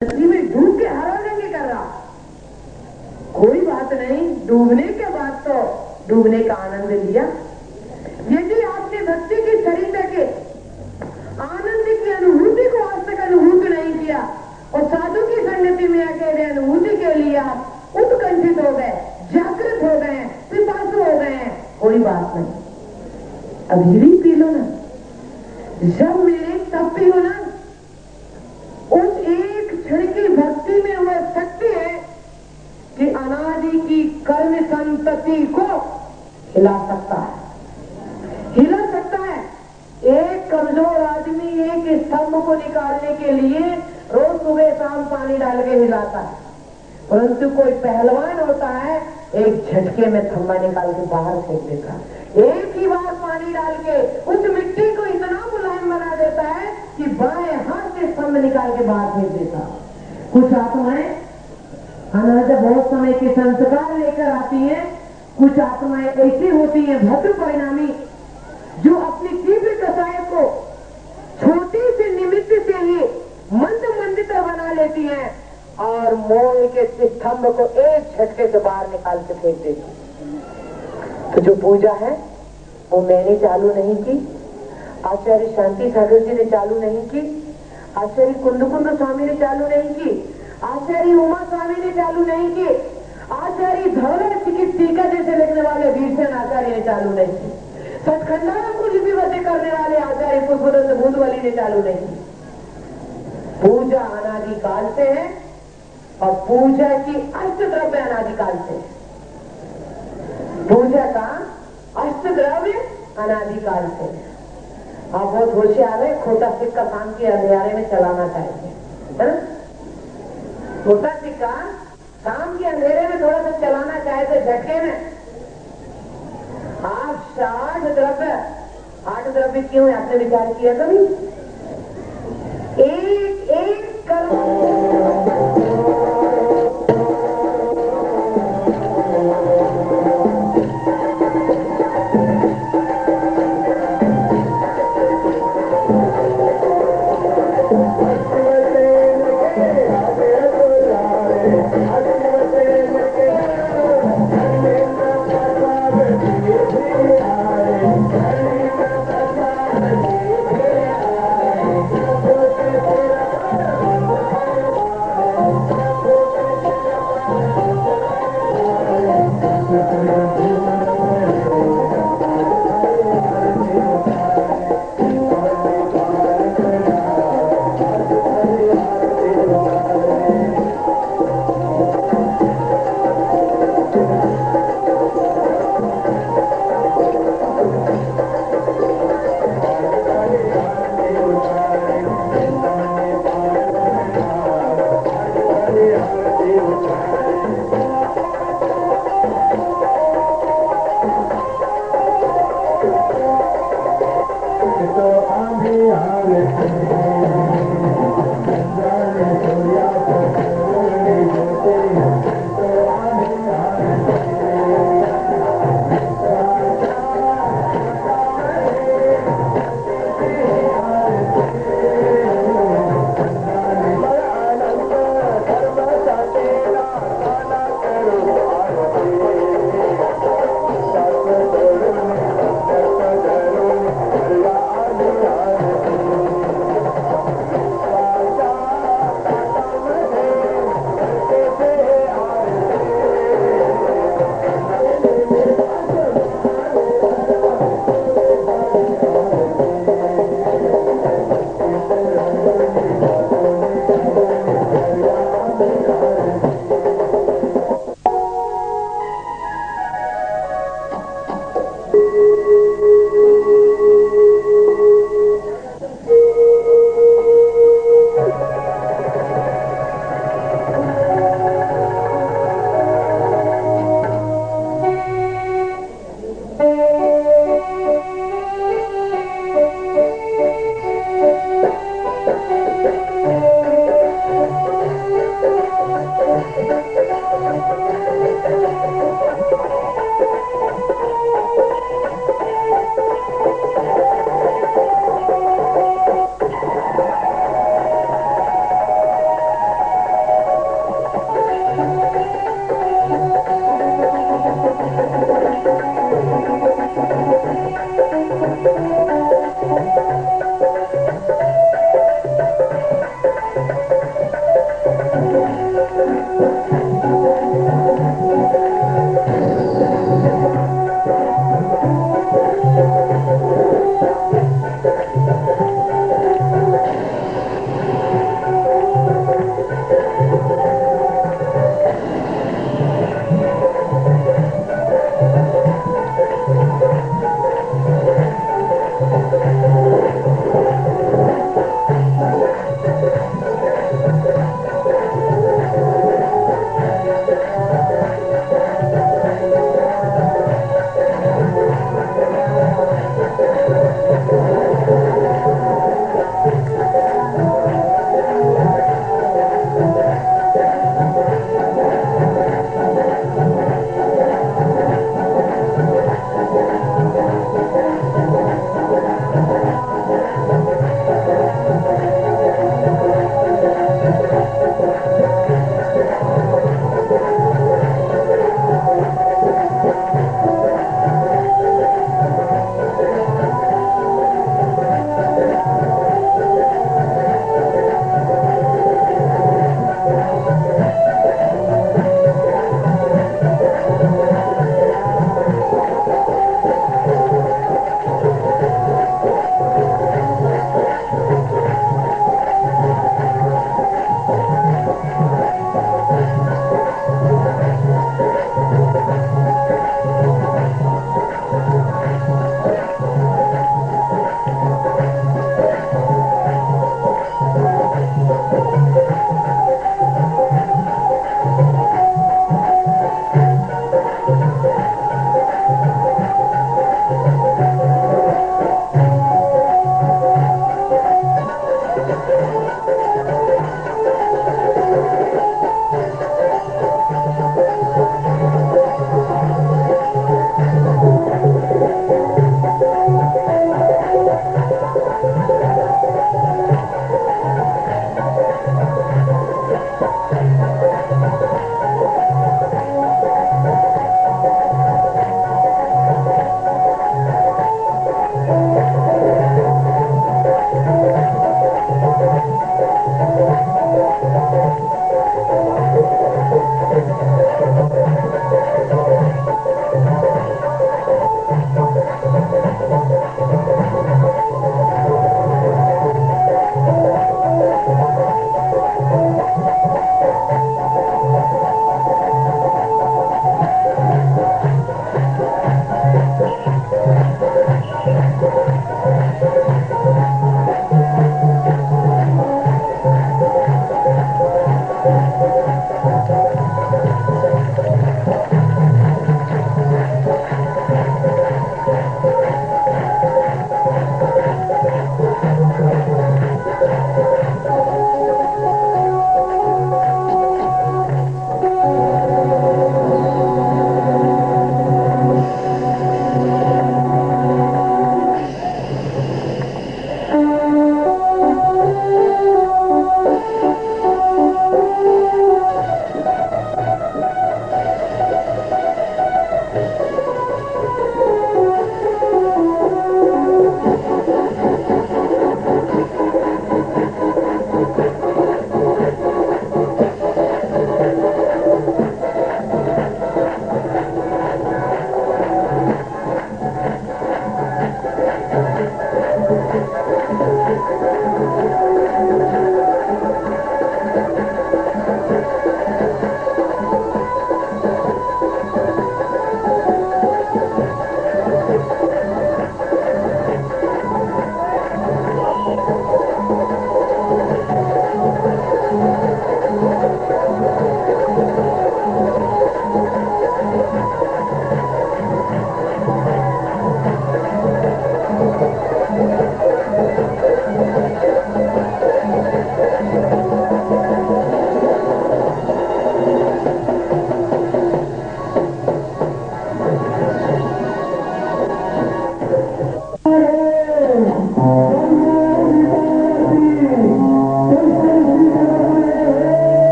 नदी में डूब के हरा देंगे कर रहा। कोई बात नहीं, डूबने के बाद तो डूबने का आनंद लिया। यदि आपने भक्ति की शरीर के आनंद की अनुभूति को आज तक अनुभूति नहीं किया और साधु की संगति में अकेले अनुभूति के लिए आप उत्कंठित हो गए, जागृत हो गए, पिपासु हो गए, कोई बात नहीं, अभी भी पी लो ना। जब मेरे तब पी लो ना। उस एक क्षण की भक्ति में वह शक्ति है कि अनादि की कर्म संतति को हिला सकता है, हिला सकता है। एक कमजोर आदमी एक स्तंभ को निकालने के लिए रोज सुबह शाम पानी डाल के हिलाता है, परंतु कोई पहलवान होता है एक झटके में खंभा निकाल के बाहर फेंक देता है। एक ही बार पानी डाल के उस मिट्टी को इतना मुलायम बना देता है कि बाएं हाथ से स्तंभ निकाल के बाहर फेंक देता है। कुछ आत्माएं अनाज बहुत समय के संस्कार लेकर आती हैं, कुछ आत्माएं ऐसी होती हैं भद्र परिणामी जो अपनी तीव्र कसाय को छोटी सी निमित्त से ही मंद मंदिर बना लेती हैं और मोह के स्तंभ को एक झटके से बाहर निकाल के फेंक देती है। तो जो पूजा है वो मैंने चालू नहीं की, आचार्य शांति सागर जी ने चालू नहीं की, आचार्य कुंद स्वामी ने चालू नहीं की, आचार्य उमा स्वामी ने चालू नहीं की, आचार्य धौला चिकित्सिका जैसे लिखने वाले वीरसेन आचार्य ने चालू नहीं की, सचखंडा को लिपिबद्ध करने वाले आचार्य पुष्पदत्त बूंदवली ने चालू नहीं की। पूजा अनादिकाल से है और पूजा की अष्ट द्रव्य अनादिकाल से है। पूजा का अष्ट द्रव्य अनादिकाल से है। आप बहुत होशियार है, खोटा सिक्का काम के अंधेरे में चलाना चाहिए, है ना? छोटा सिक्का काम के अंधेरे में थोड़ा सा चलाना चाहे तो झटके में आप आठ द्रव्य क्यों है आपने विचार किया कभी? एक एक कर्म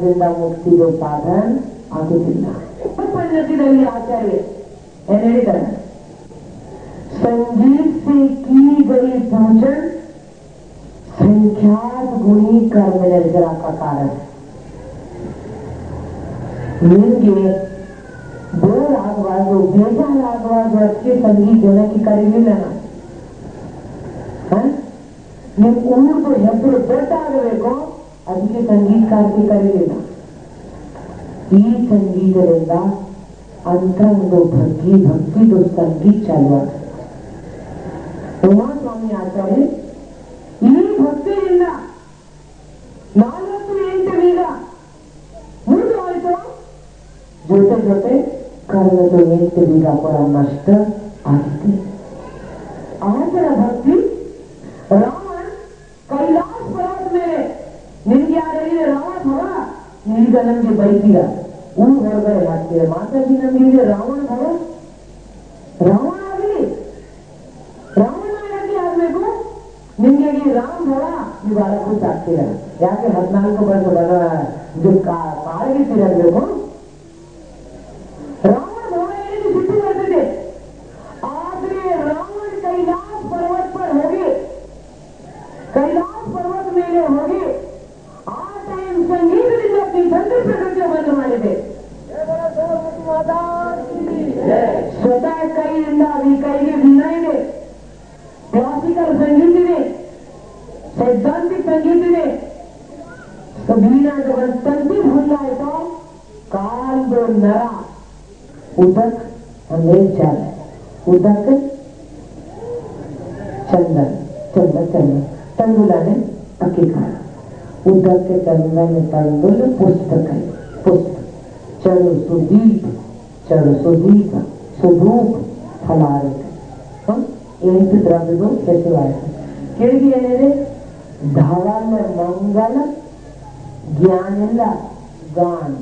ಸಂಸಾರದಿಂದ ಮುಕ್ತಿಗೆ ಸಾಧನ ಆಗುತ್ತಿಲ್ಲ. ಉಪನ್ಯಾಸದಲ್ಲಿ ಆಚಾರ್ಯ ಏನ್ ಹೇಳಿದ್ದಾರೆ? संगीत से की गई पूजन संख्यात गुणी कर्म निर्जरा का कारण है. ನಿನ್ಗೆ ಬೋರ್ ಆಗಬಾರ್ದು, ಬೇಜಾರಾಗಬಾರ್ದು, ಅದಕ್ಕೆ ಸಂಗೀತ ಜನಕ್ಕೆ ಕರೀಲಿಲ್ಲ ನಾನು. ನಿಮ್ ಊರ್ದು ಹೆಸರು ದೊಡ್ಡ ಆಗಬೇಕು, ಅದಕ್ಕೆ ಸಂಗೀತಕಾರಕ್ಕೆ ಕರೀಲಿಲ್ಲ. ಈ ಸಂಗೀತದಿಂದ ಅಂತ ಒಂದು ಭಕ್ತಿದು ಸಂಗೀತ ಚಾಲುವಾದ. ಉಮಾಸ್ವಾಮಿ ಆಚಾರ್ಯ ಈ ಭಕ್ತಿಯಿಂದ 48 ಬೀಗ ಮುರಿದು ಹೋಯ್ತು. ಜೊತೆ ಜೊತೆ ಕಳೆದು 8 ಬೀಗ ಕೂಡ ನಷ್ಟ ಆಗಿದೆ. ಆತರ ಭಕ್ತಿ ರಾವಣ ಕೈಲಾಸ ಪರ್ವತ ಮೇಲೆ ನಿಮ್ಗೆ ಯಾರಿಗೆ ರಾವಣ ಭವ ಈಗ ನಮ್ಗೆ ಬೈತೀರ, ಊರು ಹೊರಗಡೆ ಹಾಕ್ತೀರ. ಮಾತಾಡಿ ನಮ್ಗೆ ರಾವಣ ಭವ, ರಾವಣ ಆಗಲಿ, ರಾವಣ ಆಗ್ಬೇಕು, ನಿಮ್ಗೆ ರಾಮ್ ಭವ ನೀವು ಅರಕೂತ ಆಗ್ತೀರ. ಯಾಕೆ 14 ವರ್ಷ ಕಾಳಗಿರ್ತೀರಬೇಕು. ರಾವಣ ಭವ ಏನಿಗೆ ಸಿಟ್ಟು ಬರ್ತದೆ. ಆದ್ರೆ ರಾವಣ ಕೈಲಾಸ ಪರ್ವತ पर ಹೋಗಿ, ಕೈಲಾಸ ಪರ್ವತ ಮೇಲೆ ಹೋಗಿ ಆ ಟೈಮ್ ಸಂಗೀತದಿಂದ ಚಂದ್ರ ಪ್ರಕೃತಿಯ ಬಂದು ಮಾಡಿದೆ. ಸ್ವತಃ ಕೈಯಿಂದ ಈ ಕೈಗೆ ವೀಣಾ ಇದೆ, ಕ್ಲಾಸಿಕಲ್ ಸಂಗೀತ ಇದೆ, सैद्धांतिक संगीत ಇದೆ. बीना जब तंती भूलना है तो काल दो नरा उदक अंग्रेज चाल उदक चंदन चंदन चंदन तंदुलाने अक्की खाना उदक के चंदन तंदुल पुस्तक है पुस्तक चरु सुदीप सुधूप फलारे हम ಎಂಟು ದ್ರವ್ಯಗಳು ಹೆಸರಾಯಿತು. ಕೆಳಗೆ ಏನಿದೆ? ಧವಲ ಮಂಗಲ ಜ್ಞಾನೆಲ್ಲ ಗಾನ.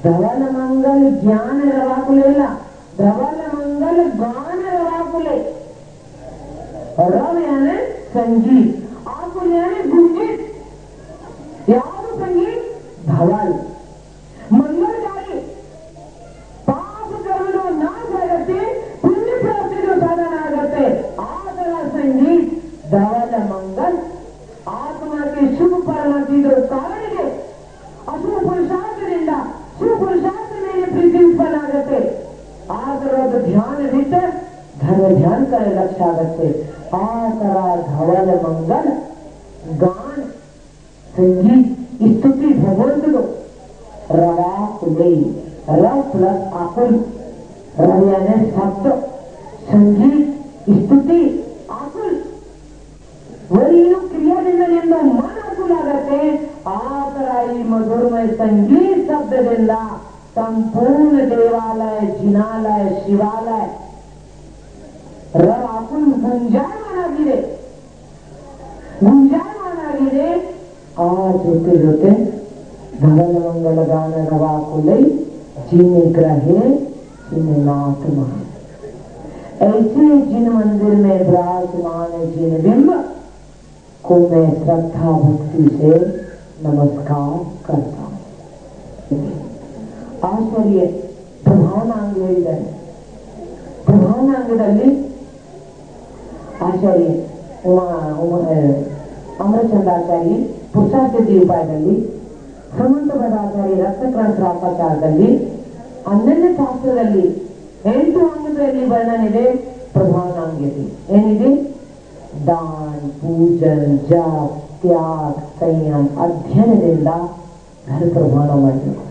ಧವಲ ಮಂಗಲ ಜ್ಞಾನ ರವಾಕುಲೆ ಇಲ್ಲ, ಧವಲ ಮಂಗಲ ಗಾನ ರವಾಕುಲೆ. ರವ ಯಾನೆ ಸಂಗೀತ, ಆಕುಲೆ ಯಾನೆ ಗುಂಜಿತ್. ಯಾವ ಸಂಗೀತ? ಧವಲ್. ಮಂಗಲಕಾರಿ, ಪಾಪ ಕರ್ಮಗಳು ನಾಶ ಆಗತ್ತೆ, ಪುಣ್ಯ ಪ್ರಾಪ್ತಿಗೆ ಸಾಧನ ಆಗತ್ತೆ. ಆದರ ಸಂಗೀತ ಧವಲ ಮಂಗಲ್ ಆತ್ಮಕ್ಕೆ ಶುಭ ಪರಿಣತಿಗಳು ಕಾರಣಿಗೆ ಅಶುಭ ಪುರುಷಾರ್ಥದಿಂದ ಶುಭ ಪುರುಷಾರ್ಥ ಮೇಲೆ ಪ್ರೀತಿ ಉತ್ಪನ್ನ ಆಗತ್ತೆ. ಆದ್ರೆ ಅದು ಧ್ಯಾನ ಬಿಟ್ಟ ಧರ್ಮ ಧ್ಯಾನ ಕಡೆ ಲಕ್ಷ್ಯ ಆಗತ್ತೆ. ಆ ತರ ಧವಲ ಮಂಗಲ್ ಗಾನ ಸಂಗೀತ ಸ್ತುತಿ ಭಗವಂತನು रवाकुले रव प्लस आकुल रव यानी शब्द संगीत स्तुति आकुल वरीनु क्रियादिंद निंद मन आकुल आगते. आತರ ಈ ಮಧುರಮಯ ಸಂಗೀತ ಶಬ್ದದಿಂದ ಸಂಪೂರ್ಣ ದೇವಾಲಯ, ಜಿನಾಲಯ, ಶಿವಾಲಯ ರವ ಆಕುಲ್ ಗುಂಜಾಯಮಾನ ಆಗಿದೆ. ಆ ಜೊತೆ ಜೊತೆ धवल मंगल गान रवाकुले जिन ग्रहे जिन नाथ महा. ऐसे जिन मंदिर में विराजमान जिन बिंब को मैं श्रद्धा भक्ति से नमस्कार करता हूँ. आश्चर्य ಪ್ರಧಾನಾಂಗ ಹೇಳಿದ್ದಾರೆ. ಪ್ರಧಾನಾಂಗದಲ್ಲಿ ಆಚಾರ್ಯ ಅಮರಚಂದ್ರಾಚಾರ್ಯ ಪುರುಷಾರ್ಥಿ ಉಪಾಯದಲ್ಲಿ, ಸಮಂತ ಪದಾಚಾರ್ಯ ರತ್ನಕ್ರಾಂತರಾಪಾಚಾರದಲ್ಲಿ, 11ನೇ ಶಾಸ್ತ್ರದಲ್ಲಿ 8 ಅಂಗದಲ್ಲಿ ವರ್ಣನಿದೆ. ಪ್ರಧಾನಾಂಗತೆ ಏನಿದೆ? दान पूजन जाप त्याग संयम अध्ययनದಿಂದ घर प्रधान ಮಾಡಬೇಕು.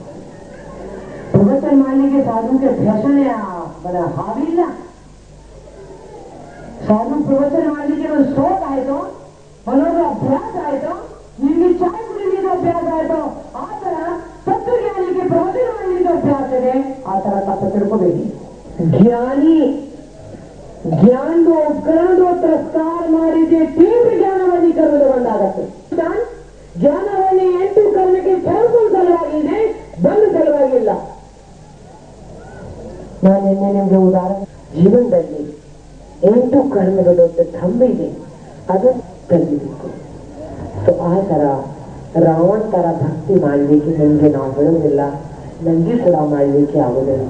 ಪ್ರವಚನ ಮಾಡಲಿಕ್ಕೆ ಸಾಧುಗೆ ಭಾಷಣೆ ಹಾವಿ ಇಲ್ಲ. ಸಾಧು ಪ್ರವಚನ ಮಾಡಲಿಕ್ಕೆ ಒಂದು ಶೋಕ ಆಯ್ತು, ಮನೋರ ಅಭ್ಯಾಸ ಆಯ್ತು, ನಿಮಗೆ ಚಾಯ್ ಕುಡಿಲಿಕ್ಕೆ ಅಭ್ಯಾಸ ಆಯ್ತು. ಆ ತರ ತತ್ವಜ್ಞಾನಿಗೆ ಪ್ರವಚನ ಮಾಡಲಿಕ್ಕೆ ಅಭ್ಯಾಸ ಇದೆ. ಆ ತರ ತಪ್ಪ ತಿಳ್ಕೋಬೇಕು. ಜ್ಞಾನಿ ಜ್ಞಾನದ ಉಪಕರಣದ ತಿರಸ್ಕಾರ ಮಾಡಿದೆ ತೀವ್ರ ಜ್ಞಾನವನ್ನೀಕರಣದ ಒಂದಾಗತ್ತೆ. ಜ್ಞಾನವನ್ನೇ 8 ಕರ್ಮಕ್ಕೆ ಕೆಲವು ಸಲುವಾಗಿದೆ, ಬಂದು ಸಲುವಾಗಿಲ್ಲ. ನಾನು ನಿನ್ನೆ ನಿಮಗೆ ಉದಾಹರಣೆ, ಜೀವನದಲ್ಲಿ 8 ಕರ್ಮದ ದೊಡ್ಡ ಧಂಬ ಇದೆ, ಅದನ್ನು ಕಲಿಬೇಕು. ಸೊ ಆ ತರ ರಾವಣ ತರ ಭಕ್ತಿ ಮಾಡಲಿಕ್ಕೆ ನಿಮಗೆ ನಾವು ಹೇಳೋದಿಲ್ಲ, ನನಗೆ ಕೂಡ ಮಾಡಲಿಕ್ಕೆ ಆಗೋದಿಲ್ಲ.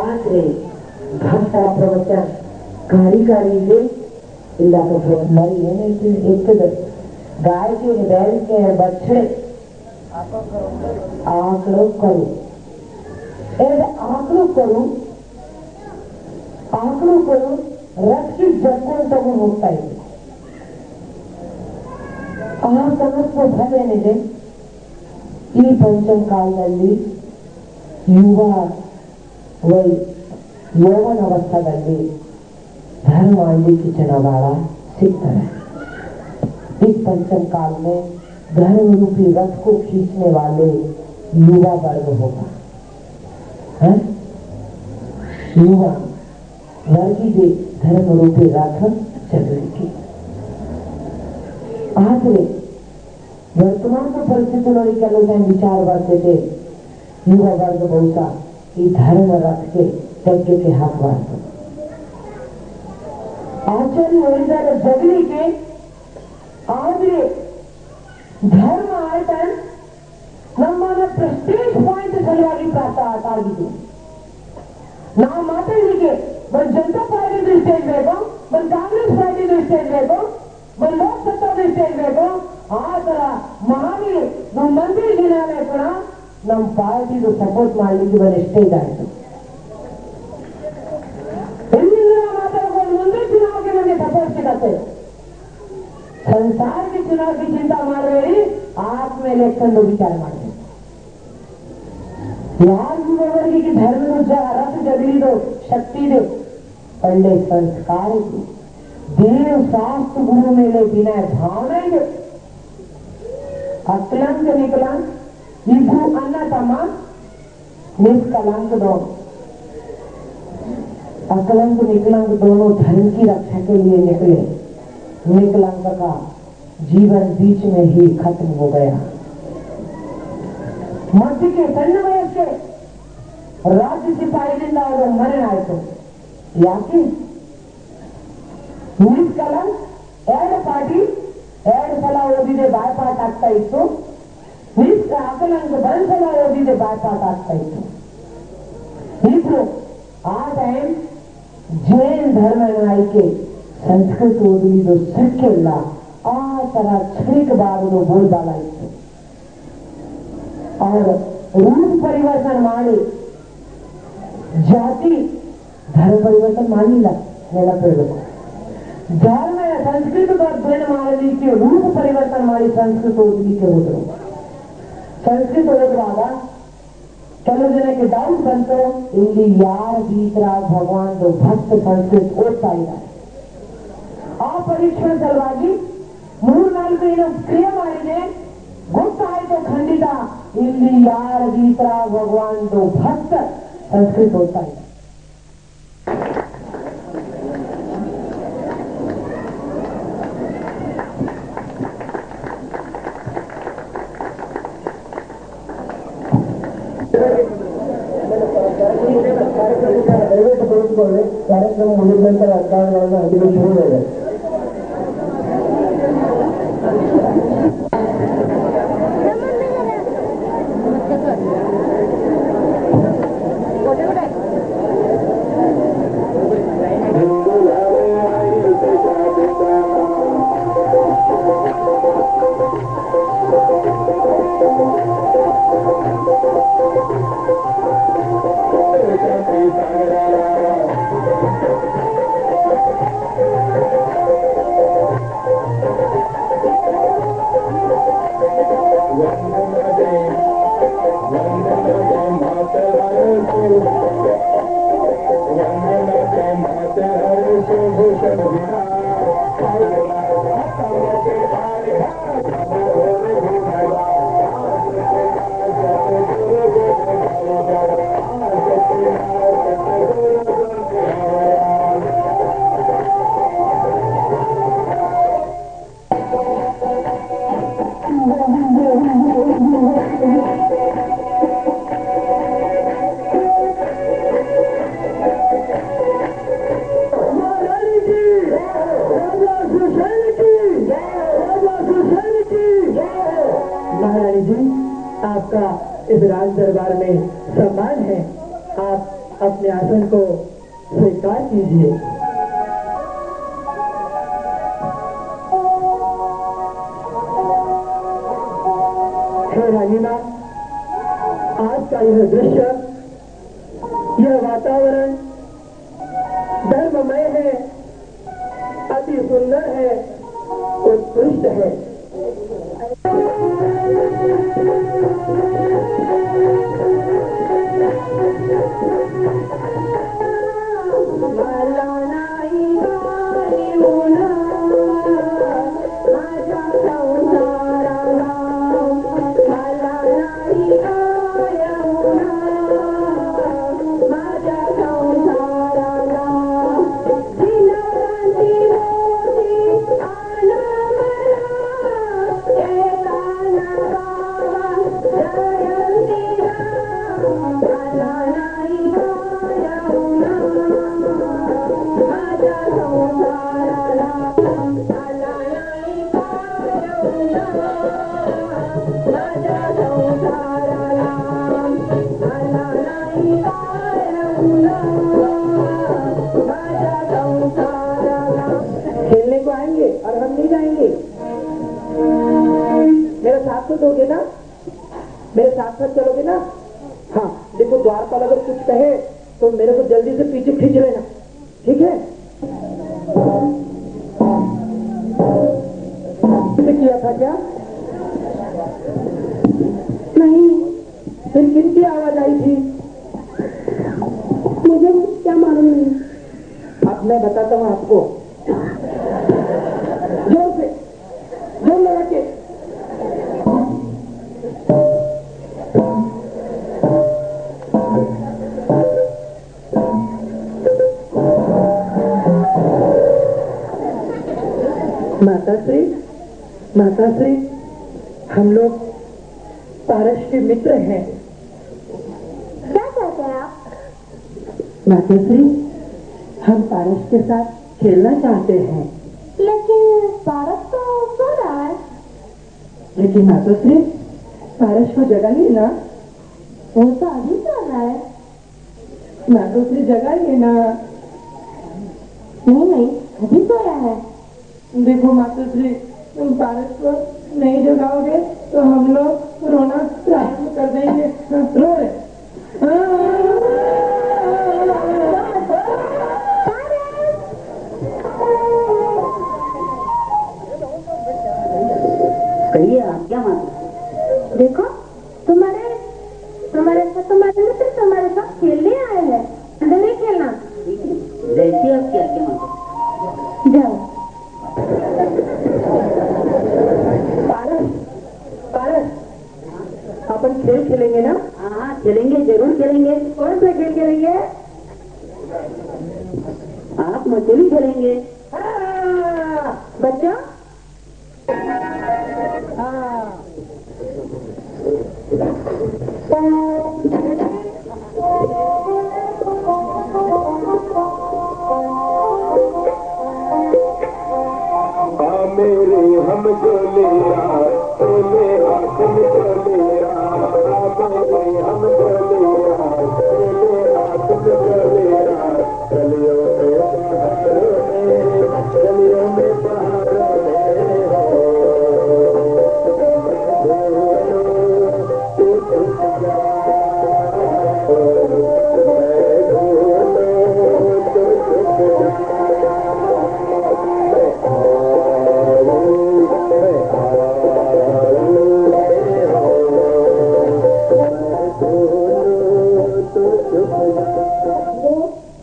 ಆದ್ರೆ ಭಕ್ತ ಪ್ರವಚನ ಕಾರಿಗಾರಿ ಇದೆ ಇಲ್ಲ ಮರಿ ಏನೈತಿ ಇರ್ತದೆ ಗಾಯಕ್ಕೆ ಬೇರೆ ಬಚ್ಚಡೆ ಆಕಳು ಕರು ಆಕಳು ಕರು ರಸ್ಗೆ ಜರ್ಕೊಂಡು ತಗೊಂಡು ಹೋಗ್ತಾ ಇದ್ವಿ. ಆ ಸಮಸ್ತ ಫಲ ಏನಿದೆ ಈ ಪಂಚಮ ಕಾಲದಲ್ಲಿ यौवनावस्थाದಲ್ಲಿ धर्म मांडली की चनावाड़ा सीखता है। इस पंचम काल में धर्म रूपी रथ को खींचने वाले युवा वर्ग होगा। युवा वर्ग ही धर्म रूपी रथ चलेगी। ಆದರೆ ವರ್ತಮಾನ ಪರಿಸ್ಥಿತಿಯಲ್ಲಿ ಕೆಲವು ಜನ ವಿಚಾರ ಬರ್ತಿದೆ, ಯುವ ವರ್ಗ ಬಹುಶಃ ಈ ಧರ್ಮ ರಥಕ್ಕೆ ತೆಗೆಗೆ ಹಾಕಬಾರದು. ಆಚಾರ್ಯ ಹೇಳಿದ್ದಾರೆ ಜಗಲಿಗೆ, ಆದ್ರೆ ಧರ್ಮ ಆಯ್ತ ನಮ್ಮನ್ನ ಪ್ರೆಸ್ಟೀಜ್ ಪಾಯಿಂಟ್ ಸಲುವಾಗಿ ಆಗಿದೆ. ನಾವು ಮಾತಾಡಲಿಕ್ಕೆ ಒಂದು ಜನತಾ ಪಾರ್ಟಿ ದೃಷ್ಟಿ ಬೇಕು, ಒಂದು ಕಾಂಗ್ರೆಸ್ ಪಾರ್ಟಿ ದೃಷ್ಟಿ ಬೇಕು, ಒಂದು ಲೋಕಸತ್ತಾ ದೃಷ್ಟಿ ಬೇಕು. ಆ ತರ ಮಾಡಿ ನಮ್ಮ ಮಂತ್ರಿ ಜಿಲ್ಲೆ ಕೂಡ ನಮ್ಮ ಪಾರ್ಟಿಗೂ ಸಪೋರ್ಟ್ ಮಾಡ್ಲಿಕ್ಕೆ ಬರೀ ಸ್ಟೇಜ್ ಆಯ್ತು. ಎಲ್ಲಿಂದ ಮಾತಾಡ್ಕೊಂಡು ಮುಂದೆ ಚುನಾವಣೆ ನಮಗೆ ಸಪೋರ್ಟ್ ಸಿಗತ್ತೆ. संसार के चुनाव की चिंता ಮಾಡಬೇಡಿ, ಆತ್ಮ ಎಲೆಕ್ಷನ್ ವಿಚಾರ ಮಾಡಬೇಕು. ಯಾರಿಗೂ ಧರ್ಮದ ರಥ ಜಗಲಿದು ಶಕ್ತಿ ಇದೆ, ಒಳ್ಳೆ ಸಂಸ್ಕಾರ ಇದೆ, ದೇವ ಶಾಸ್ತ್ರ ಗುರು ಮೇಲೆ ವಿನಯ ಭಾವನೆ ಇದೆ. अकलंक निकलंक इबू अन्ना तमा निष्कलंक दोनों, अकलंक निकलंक दोनों धर्म की रक्षा के लिए निकले। निकलंक का जीवन बीच में ही खत्म हो गया। मध्य के सಣ್ಣ ವಯಸ್ಸಿಗೆ ರಾಜ್ಯ ಸಿಪಾಯಿಯಿಂದ ಅವರು ಮರಣಾಯಿತು. ಯಾಕೆ? ನಿಷ್ಕಲಂಕ ಎರಡು ಪಾರ್ಟಿ ಎರಡು ಸಲ ಓದಿದೆ ಬಾಯ್ಪಾಟ್ ಆಗ್ತಾ ಇತ್ತು, ಅಕಲಂಕ ಒಂದು ಸಲ ಓದಿದೆ ಬಾಯ್ಪಾಟ್ ಆಗ್ತಾ ಇತ್ತು. ಇಬ್ರು ಆ ಟೈಮ್ ಜೈನ್ ಧರ್ಮ ಆಯ್ಕೆ ಸಂಸ್ಕೃತ ಓದಲಿದ್ದು ಸಕ್ಕಿಲ್ಲ, ಆ ತರ छड़िकबारದು ಬೋಲ್ಬಾಲ ಇತ್ತು. ಅವರು ರೂಪ ಪರಿವರ್ತನೆ ಮಾಡಿ ಜಾತಿ ಧರ್ಮ ಪರಿವರ್ತನೆ ಮಾಡಲಿಲ್ಲ. ನೆನಪಿಡಬೇಕು, धर्म संस्कृत का अध्ययन ಮಾಡಲಿಕ್ಕೆ ರೂಪ ಪರಿವರ್ತನೆ ಮಾಡಿ ಸಂಸ್ಕೃತ ಓದಲಿಕ್ಕೆ ಹೋದರು. ಸಂಸ್ಕೃತ ಓದುವಾಗ ಕೆಲವು ಜನಕ್ಕೆ ಡೌಟ್ ಬಂತು, ಇಲ್ಲಿ ಯಾರ ಭೀತರಾಗ ಭಗವಾನ್ ಭಕ್ತ ಸಂಸ್ಕೃತ ಓದ್ತಾ ಇದ್ದಾರೆ. ಆ ಪರೀಕ್ಷೆ ಸಲುವಾಗಿ 3-4 ದಿನ ಕ್ರಿಯೆ ಮಾಡಿದೆ. ಗೊತ್ತಾಯ್ತು ಖಂಡಿತ ಇಲ್ಲಿ ಯಾರ ಭೀತರಾಗ ಭಗವಾನ್ ಭಕ್ತ ಸಂಸ್ಕೃತ ಓದ್ತಾ ಇದ್ದಾರೆ. ಕಾರ್ಯಕ್ರಮ ಮುಗಿದ ನಂತರ ಅಧಿಕಾರಿಗಳನ್ನ ಅಧಿವೇಶನ ಇದೆ. राज दरबार में सम्मान है, आप अपने आसन को स्वीकार कीजिए। हे रानीमा, आज का यह दृश्य, यह वातावरण धर्ममय है, अति सुंदर है, उत्कृष्ट है। खेलने को आएंगे और हम नहीं जाएंगे। मेरा साथ तो दोगे ना? मेरे साथ साथ चलोगे ना? हाँ, देखो द्वारपाल अगर कुछ कहे तो मेरे को जल्दी से पीछे खींच लेना, ठीक है? किया था क्या? नहीं। फिर किसकी आवाज आई थी? मुझे क्या मालूम नहीं। अब मैं बताता हूँ आपको। जोर से, जोर लगा के। माताश्री, हम लोग पारस के मित्र हैं। क्या कहते हैं आप? माताश्री, हम पारस के साथ खेलना चाहते हैं। लेकिन पारस तो सो रहा है। लेकिन माताश्री, पारस को जगाइए ना। वो तो अभी सो रहा है। माताश्री जगाइए ना। नहीं, अभी सोया है। देखो माताश्री, तुम पारस को नहीं जगाओगे तो हम लोग रोना प्रारंभ कर देंगे। रो रहे। कहिए आप क्या माता? देखो तुम्हारे मित्र तुम्हारे साथ खेलने आए हैं। अंदर नहीं खेलना। जैसी आपकी आज्ञा माता। जाओ। पारस, अपन खेल खेलेंगे ना? हाँ खेलेंगे, जरूर खेलेंगे। कौन सा खेल खेलेंगे? आप मछली खेलेंगे। बच्चा? मेरे हम चलेरा चले आसन चलेरा मेरे हम चलेरा चले आसन चलेरा चलियो में पहाड़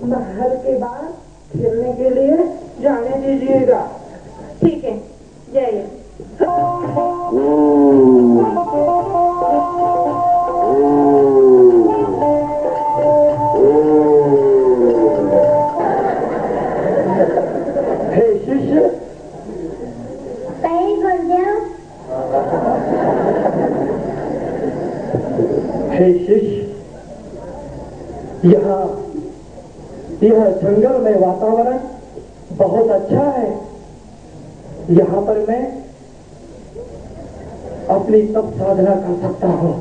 महल के बाद खेलने के लिए जाने दीजिएगा। ठीक है, जाइए। हे शिष्य, कहीं घुस जाओ। हे शिष्य, यह जंगल में वातावरण बहुत अच्छा है। यहाँ पर मैं अपनी तप साधना कर सकता हूँ।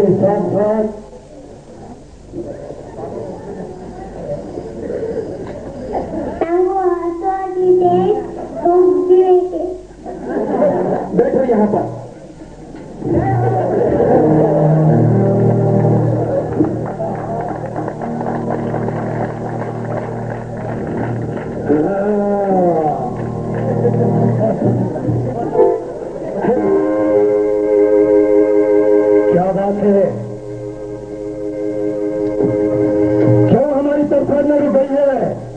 के साथ साथ बैठो यहाँ पर। क्या बात है? क्यों हमारी तरफ न रुक गई है?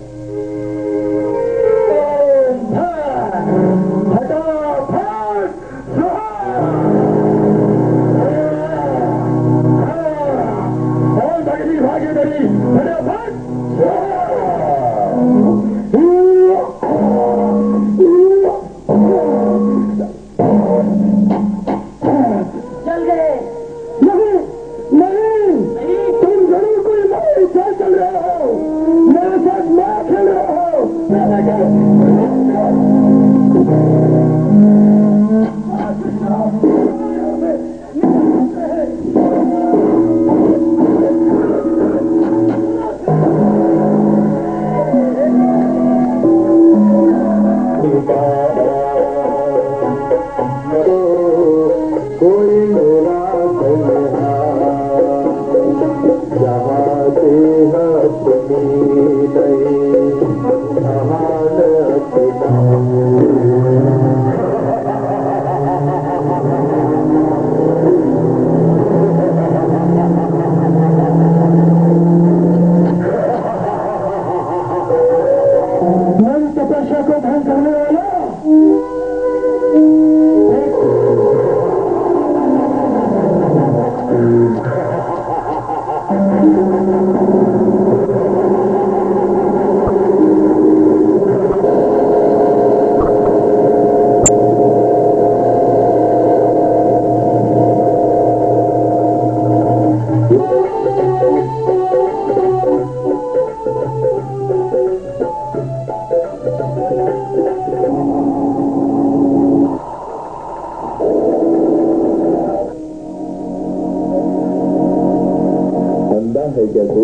है क्या तू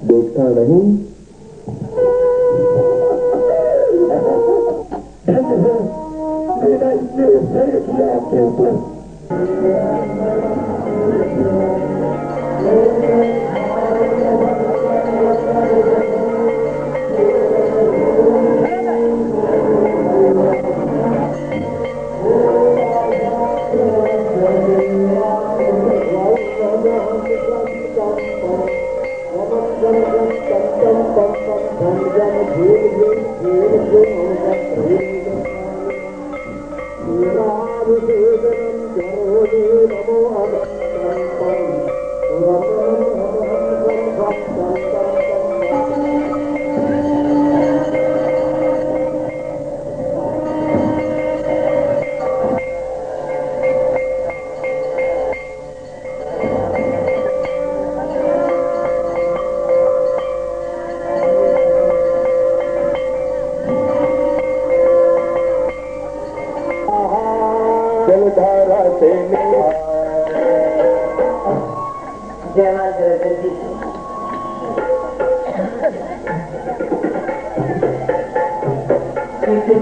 देखता नहीं? मेरा इसलिए सही किया आपके ऊपर।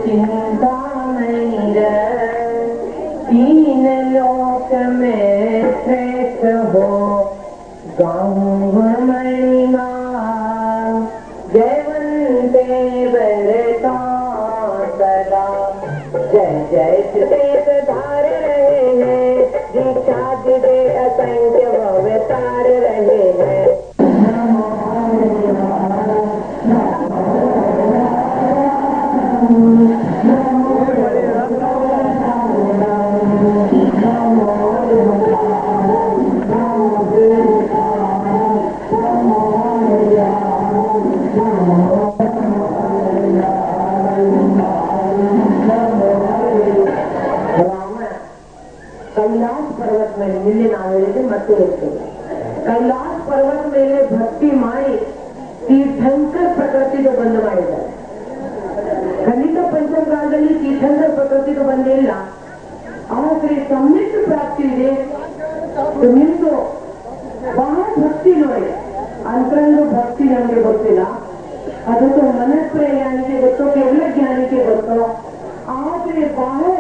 चिंता नहीं तीन लोक में श्रेष्ठ हो गाँव मणिमा जयवंते बरता सदा जय जय श्वेत धार रहे हैं दीक्षा दे असंख्य भवतार रहे हैं। कैलाश पर्वत में मिले नावेले मत कैलाश पर्वत मेले भक्ति माई तीर्थंकर प्रकृति बंद ಮಾಡಿದ ಖಂಡಿತ ಪಂಚಮಕಾಲದಲ್ಲಿ ತೀರ್ಥಂಕರ ಪ್ರಕೃತಿಗೆ ಬಂದಿಲ್ಲ. ಅವರಿಗೆ ಸಮ್ಮಿಷ್ಟ ಪ್ರಾಪ್ತಿ ಇದೆ. तुम्हें तो बहुत भक्ति लोड़े अंतरंग भक्ति नंगे ಗೊತ್ತಿಲ್ಲ ಅದು तो ಮನಸ್ಪ್ರಯಾಣಿಗೆ ಗೊತ್ತು ಕೇವಲ ಜ್ಞಾನಿಗೆ ಗೊತ್ತು ಆದ್ರೆ ಬಾಹ್ಯ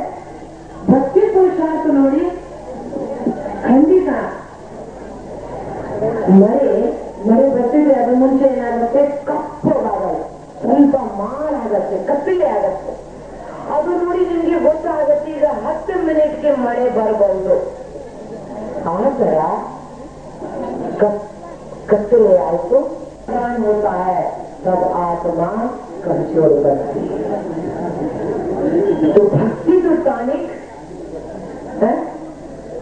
ಭಕ್ತಿ ಪುರುಷಾರ್ಥ ನೋಡಿ ಖಂಡಿತ ಮಳೆ ಬರ್ತಿದೆ ಅದು ಮುಂಚೆ ಏನಾಗುತ್ತೆ ಕಪ್ಪಗಾಗಲ್ಲ ಸ್ವಲ್ಪ ಮಾರಾಗತ್ತೆ ಕಪ್ಪಿಲೆ ಆಗತ್ತೆ ಅದು ನೋಡಿ ನಿಮ್ಗೆ ಗೊತ್ತಾಗತ್ತೆ ಈಗ 10 ಮಿನಿಟ್ಗೆ ಮಳೆ ಬರಬಹುದು ಆತರ कत्ले आयतो होता है तब आत्मा कमजोर बनती है। तो भक्ति जो टॉनिक है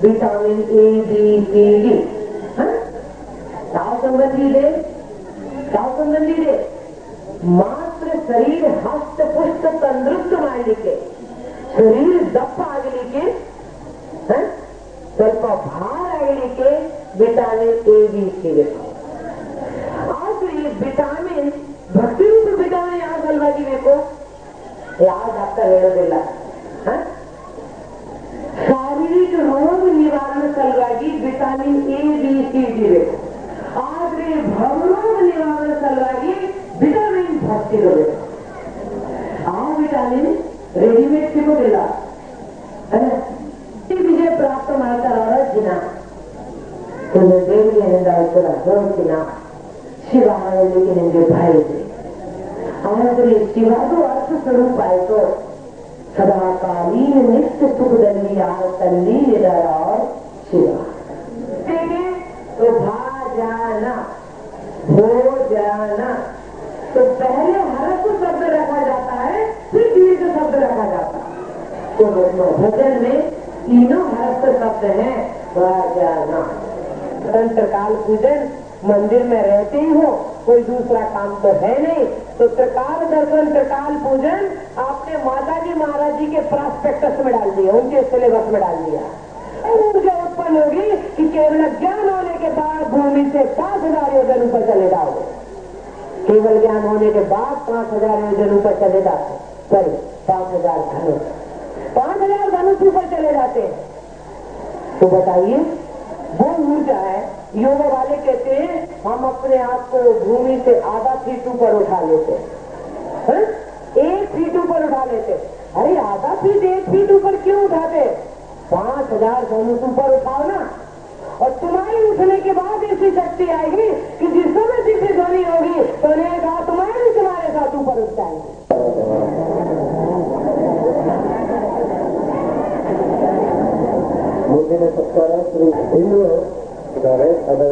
vitamin A B C D संबंधी दे मात्र शरीर हस्त पुष्ट तंदुरुस्त ಮಾಡಲಿಕ್ಕೆ शरीर दप्ಪ ಆಗಲಿಕ್ಕೆ ಸ್ವಲ್ಪ ಭಾರ ಆಗಲಿಕ್ಕೆ ವಿಟಾಮಿನ್ ಎ ಬಿ ಸಿಗುತ್ತೆ ಆದ್ರೆ ಈ ವಿಟಾಮಿನ್ ಭಕ್ತಿ ರೂಪ ವಿಟಾಮಿನ್ ಯಾವ ಸಲುವಾಗಿ ಬೇಕು ಯಾವ ಡಾಕ್ಟರ್ ಹೇಳೋದಿಲ್ಲ ಶಾರೀರಿಕ ರೋಗ ನಿವಾರಣೆ ಸಲುವಾಗಿ vitamin A B C D ಬೇಕು ಆದ್ರೆ ಭವರೋಗ ನಿವಾರಣೆ ಸಲುವಾಗಿ ವಿಟಮಿನ್ ಭಕ್ತಿ ಬೇಕು ಆ ವಿಟಾಮಿನ್ ರೆಡಿಮೇಡ್ ಸಿಗೋದಿಲ್ಲ ವಿಜಯ ಪ್ರಾಪ್ತ ಮಾಡ್ತಾರ ದಿನ ಒಂದು ದೇವಿಯಿಂದ ಹೋಗ್ತಿನ ಶಿವ ಹೇಳಲಿಕ್ಕೆ ನಿಮಗೆ ಭಯ ಇದೆ ಆದರೆ ಶಿವದು ಅರ್ಥ ಸ್ವರೂಪ ಆಯಿತು ಸದಾಕಾಲೀನ ನಿತ್ಯ ಸುಖದಲ್ಲಿ ಯಾರ ತಲ್ಲೀನಿದಾರ ಶಿವ तो भाजाना भोजाना तो पहले हरफ शब्द रखा जाता है फिर दीर्घ शब्द रखा जाता है तो भजन में तीनों हरफ शब्द हैं भाजाना त्रिकाल पूजन मंदिर में रहते ही हो कोई दूसरा काम तो है नहीं तो त्रिकाल दर्शन त्रिकाल पूजन आपने माता जी महाराज जी के प्रॉस्पेक्टस में डाल दिया उनके सिलेबस में डाल दिया ऊर्जा उत्पन्न होगी कि केवल ज्ञान होने के बाद भूमि से 5000 योजन ऊपर चले जाओगे केवल ज्ञान होने के बाद 5000 योजन ऊपर चले जाते सॉरी 5000 धनुष ऊपर चले जाते हैं तो बताइए वो ऊर्जा है योग वाले कहते हैं हम अपने आप को भूमि से आधा फीट ऊपर उठा लेते हैं 1 फीट ऊपर उठा लेते अरे आधा फीट 1 फीट ऊपर क्यों उठाते 5000 धनुष ऊपर उठाओ ना और तुम्हारी उठने के बाद ऐसी शक्ति आएगी कि जिस समय जिसे ध्वनि होगी तो अनेक आत्माएं भी तुम्हारे साथ ऊपर उठ जाएंगी ಮುಂದಿನ ಸರ್ಕಾರ ಶ್ರೀ ಹಿಂದೂ ಇದ್ದಾರೆ ಅದರ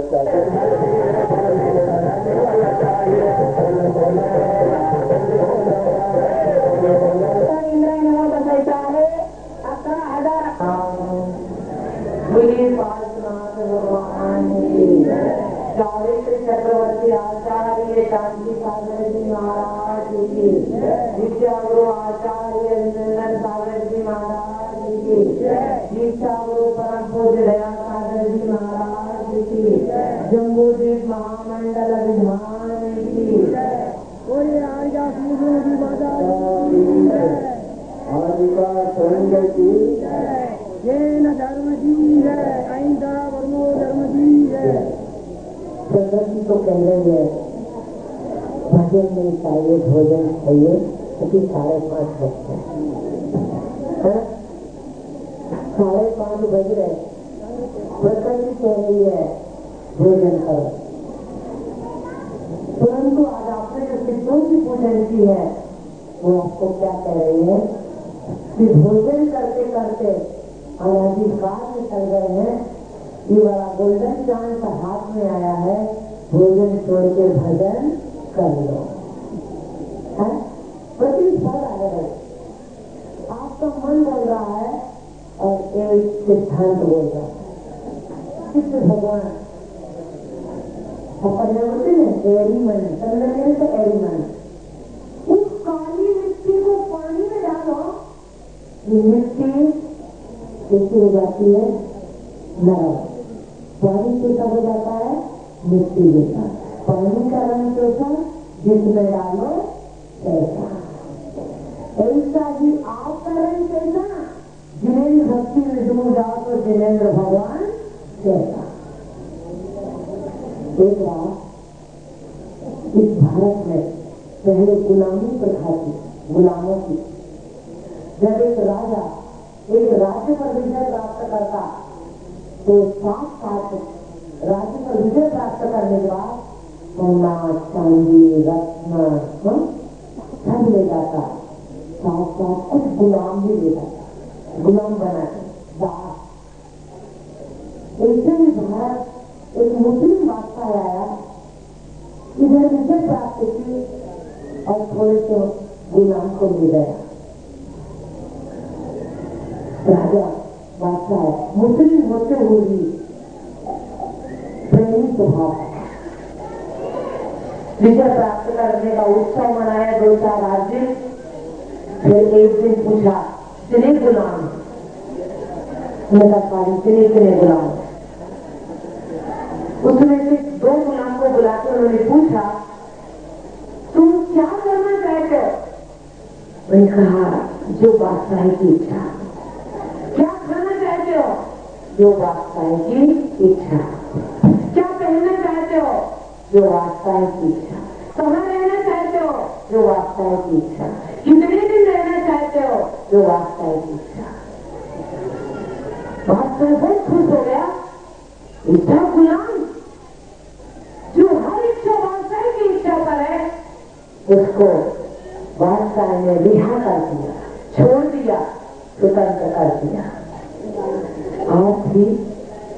चारित्र चक्रवर्ती आचार्य शांति सागर जी महाराज की विद्या गुरु आचार्य सागर जी महाराज की दीक्षा गुरु परम पूज्य दया सागर जी महाराज की जम्बूद्वीप महामंडल अभिमान की आदिका तरंग की जैन धर्म जी है अहिंसा वर्मो धर्म जी है प्रगति को कह रहे हैं भजन नहीं चाहिए भोजन चाहिए क्योंकि 5:30 बजते हैं 5:30 बज रहे प्रकृति कह रही है भोजन करो परंतु आज आपने जो सिद्धों की पूजन की है वो आपको क्या कह रही है कि भोजन करते करते अनाधिकार में चल गए हैं ये वाला गोल्डन चांस हाथ में आया है भोजन छोड़ के भजन कर लो प्रतिफल आएगा आपका मन बोल रहा है और एक सिद्धांत बोल रहा है किस भगवान बोलते हैं एरी मन समझने तो एरी मन उस काली मिट्टी को पानी में डालो ये मिट्टी कैसी हो जाती है नरम पानी कैसा हो जाता है मिट्टी जैसा पानी का रंग कैसा जिसमें डालो ऐसा ऐसा ही आपका रंग कैसा जिनेन्द्र भक्ति में डूब जाओ तो जिनेन्द्र भगवान क्या पहले गुलामी प्रथा थी, गुलामों की। जब एक राजा एक राज्य पर विजय प्राप्त करता तो साथ साथ राज्य पर विजय प्राप्त करने के बाद सोना चांदी रत्न सब ले जाता, साथ साथ कुछ गुलाम भी ले जाता, गुलाम बनाते दास। ऐसे ही भारत एक मुस्लिम बादशाह आया, इधर विजय प्राप्त की और थोड़े से गुलाम को मिल गया। राजा बादशाह मुस्लिम होते हुए भी प्रेमी स्वभाव, विजय प्राप्त करने का उत्सव मनाया 2-4 दिन। फिर एक दिन पूछा कितने गुलाम, कितने गुलाम। उसमें से 2 गुलाम को बुलाकर उन्होंने पूछा तुम क्या करना चाहते हो? मैंने कहा जो बादशाह की इच्छा। क्या खाना चाहते हो? जो बादशाह की इच्छा। क्या पहनना चाहते हो? जो बादशाह की इच्छा। कहाँ रहना चाहते हो? जो बादशाह की इच्छा। कितने दिन रहना चाहते हो? जो बादशाह की इच्छा। बादशाह बहुत खुश हो गया, इच्छा गुलाम जो हर इच्छा बादशाह की इच्छा पर है, उसको बादशाह ने रिहा कर दिया, छोड़ दिया, स्वतंत्र कर दिया। आप भी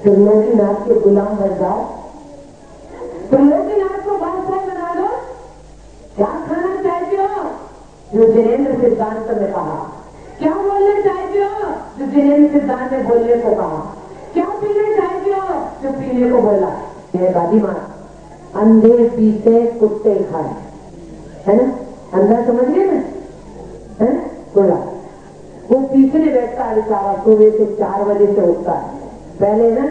त्रिलोकीनाथ के गुलाम बन जाओ, त्रिलोकीनाथ को बादशाह बना दो। क्या खाना चाहते हो? जो जिनेंद्र सिद्धांत ने कहा। क्या बोलना चाहते हो? जो जिनेंद्र सिद्धांत ने बोलने को कहा। क्या पीना चाहते हो? जो पीने को बोला। ये दादी माँ अंधे पीते कुत्ते खाए, है ना? अंधा समझ गए ना, है ना? बोला वो पीछे बैठता है बेचारा, सुबह से 4 बजे से उठता है। पहले ना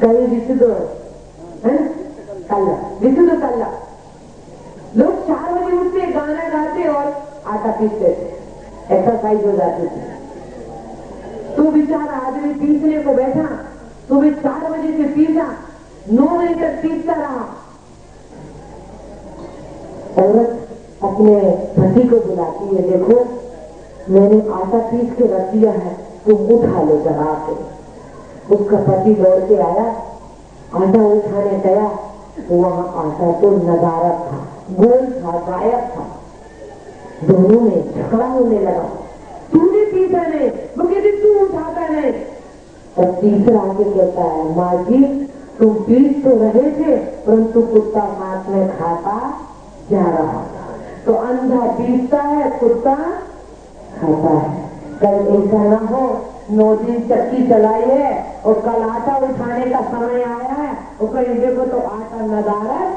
कहीं विशुद्ध है ना कल्ला, विशुद्ध कल्ला लोग 4 बजे उठते, गाना गाते और आटा पीसते थे, एक्सरसाइज हो जाती थी। तो बेचारा आदमी पीसने को बैठा, सुबह 4 बजे से पीसा, 9 बजे तक पीसता रहा। औरत अपने पति को बुलाती है, देखो मैंने आटा पीस के रख दिया है, तुम उठा लो जरा के। उसका पति दौड़ के आया, आटा उठाने गया, वहां आटा तो नदारत था, गोल था, गायब था। दोनों में झगड़ा होने लगा, तूने पीसा नहीं, वो कहती तू उठाता नहीं। और तीसरा आगे कहता है माँ जी तुम पीस तो रहे थे, परंतु कुत्ता हाथ में खाता जा रहा था। तो अंधा पीसता है, कुत्ता खाता है। कल ऐसा न हो 9 दिन चक्की चलाई है और कल आटा उठाने का समय आया है और कहीं देखो तो आटा नदारत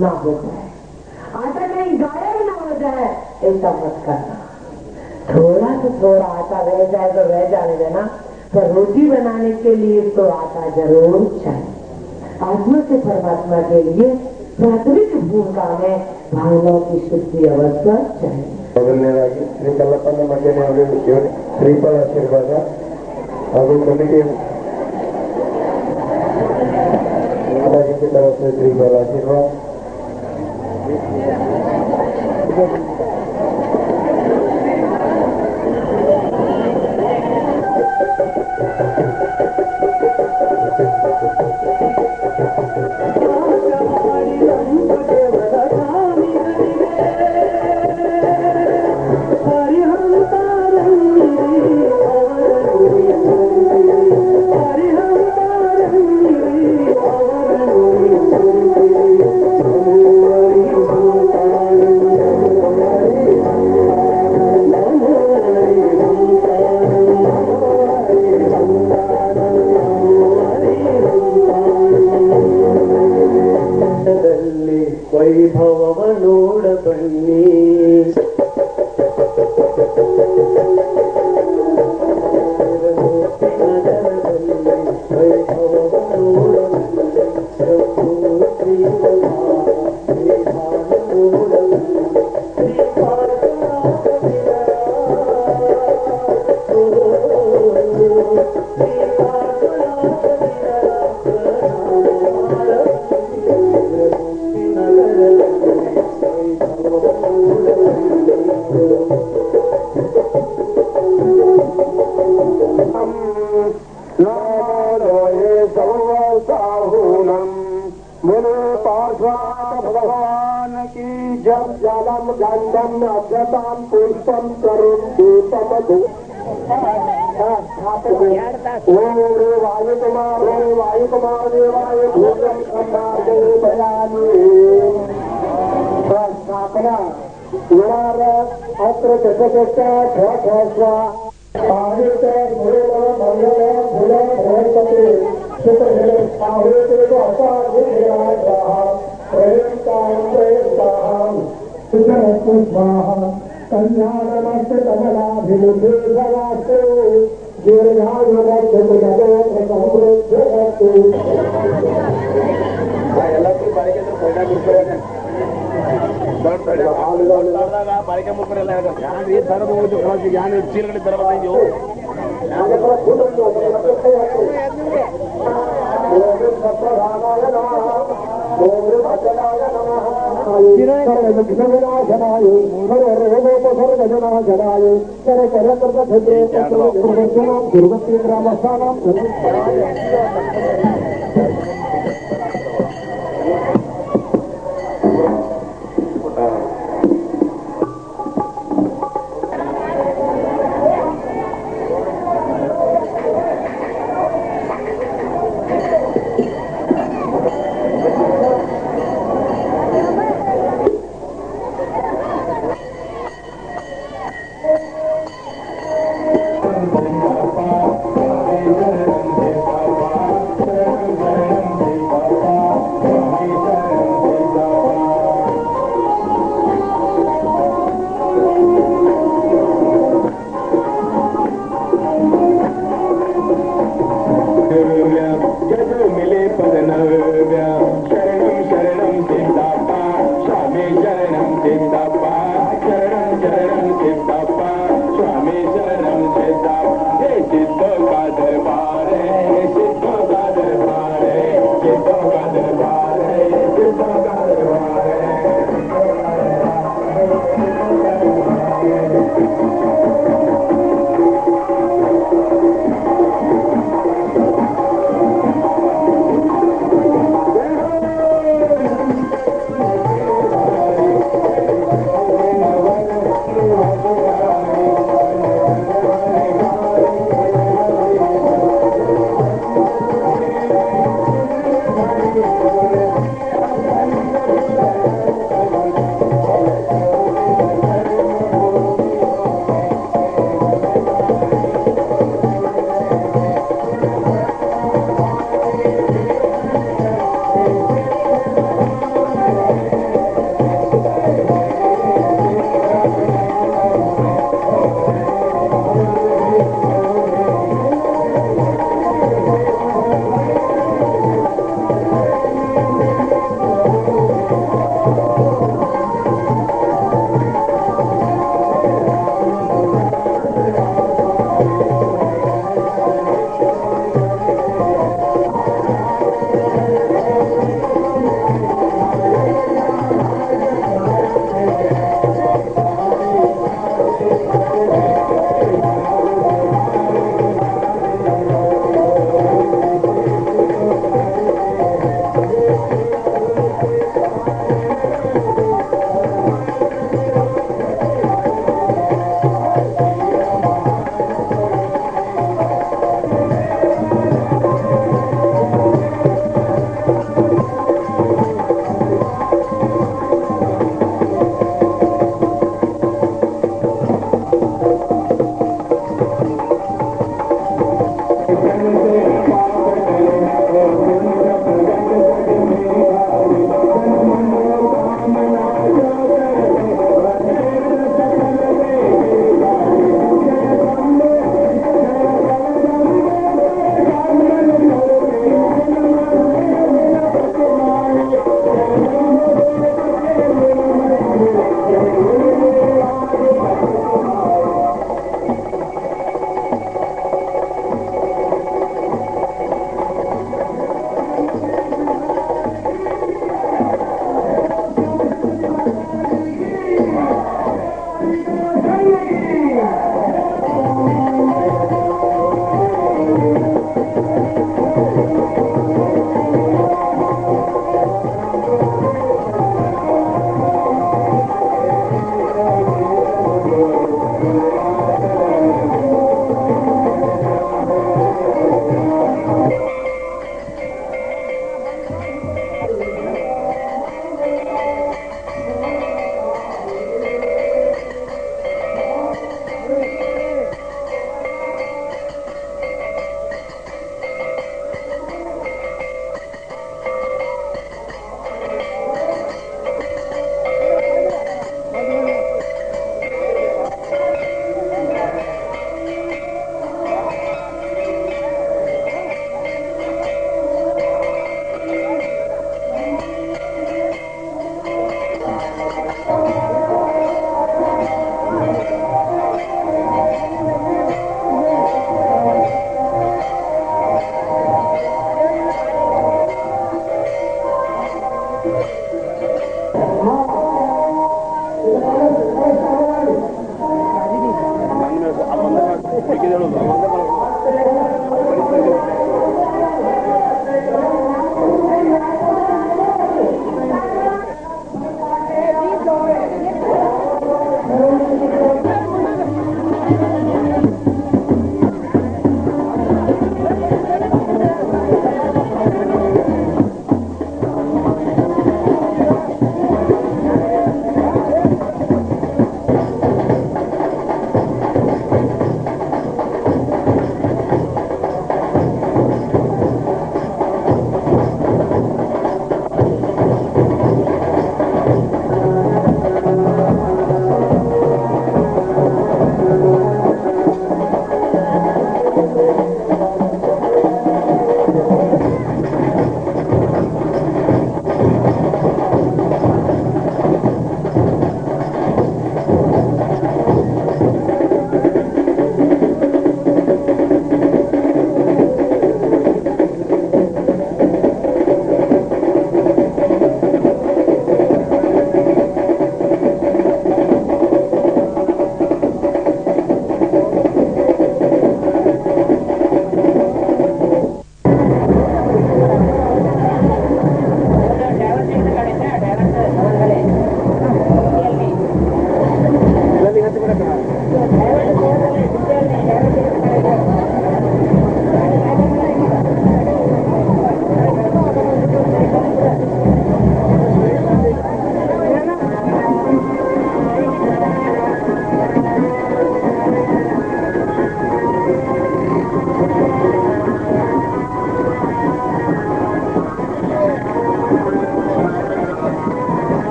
ना हो जाए, आटा कहीं गायब ना हो जाए। ऐसा मत करना, थोड़ा तो थोड़ा आटा रह जाए तो रह जाने देना, पर रोटी बनाने के लिए तो आटा जरूर चाहिए। आत्मा से परमात्मा के लिए प्राथमिक भूमिका में भावनाओं की शुद्धि अवस्था चाहिए। ಮೊದಲನೇದಾಗಿ ಶ್ರೀ ಕಲ್ಲಪ್ಪನ ಮಧ್ಯಮ ಶ್ರೀಫಲ ಆಶೀರ್ವಾದ ಹಾಗೂ ಕಮಿಟಿ माताजी की तरफ से श्रीफल आशीर्वाद। बोले पार्श्वनाथ भगवान की जब जलम गंधम अभ्यताम पुष्पम करुण दीपम वायु कुमार देवाय भूषम सम्मार्गे बयानी स्थापना अत्र दशकश्च ठस्वा आदित्य कल्याणमस्त कमलाभिमुखे सवास्तु ಎಲ್ಲರೂ ಬಾಳಿಕೆ ಫೈನಾ ಬಿಡ್ತಾರೆ ಬಾಳಿಕೆ ಮುಖರೆಲ್ಲ ಯಾನ್ರಿ ತರದು ಹೋಯ್ತು ಯಾನ್ ಚೀಲಗಡೆ ತರ ಬಂದಿದ್ಯೋ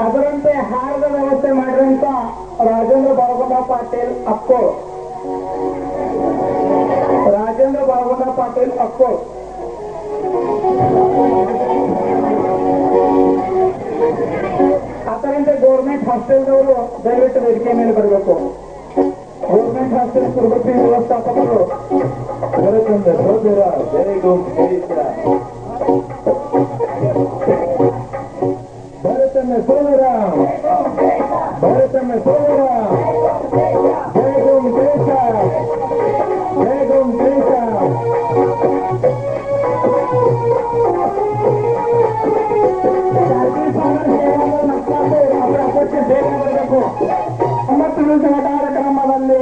ಅದರಂತೆ ಹಾರದ ವ್ಯವಸ್ಥೆ ಮಾಡಿದಂತ ರಾಜೇಂದ್ರ ಬಾಳಗೊಂಡ ಪಾಟೀಲ್ ಅಕ್ಕೋಳ್ ಅದರಂತೆ ಗೌರ್ಮೆಂಟ್ ಹಾಸ್ಟೆಲ್ನವರು ದಯವಿಟ್ಟು ವೇದಿಕೆ ಮೇಲೆ ಬರಬೇಕು. ಗೌರ್ಮೆಂಟ್ ಹಾಸ್ಟೆಲ್ ಸುರಭಿ ವ್ಯವಸ್ಥಾಪಕರು ಭರತನ ಸೋಮರಾಮ್ ಜಯ ಗೋಂ ದೇಶ ಒಂಬತ್ತು ದಿವಸದ ಕಾರ್ಯಕ್ರಮದಲ್ಲಿ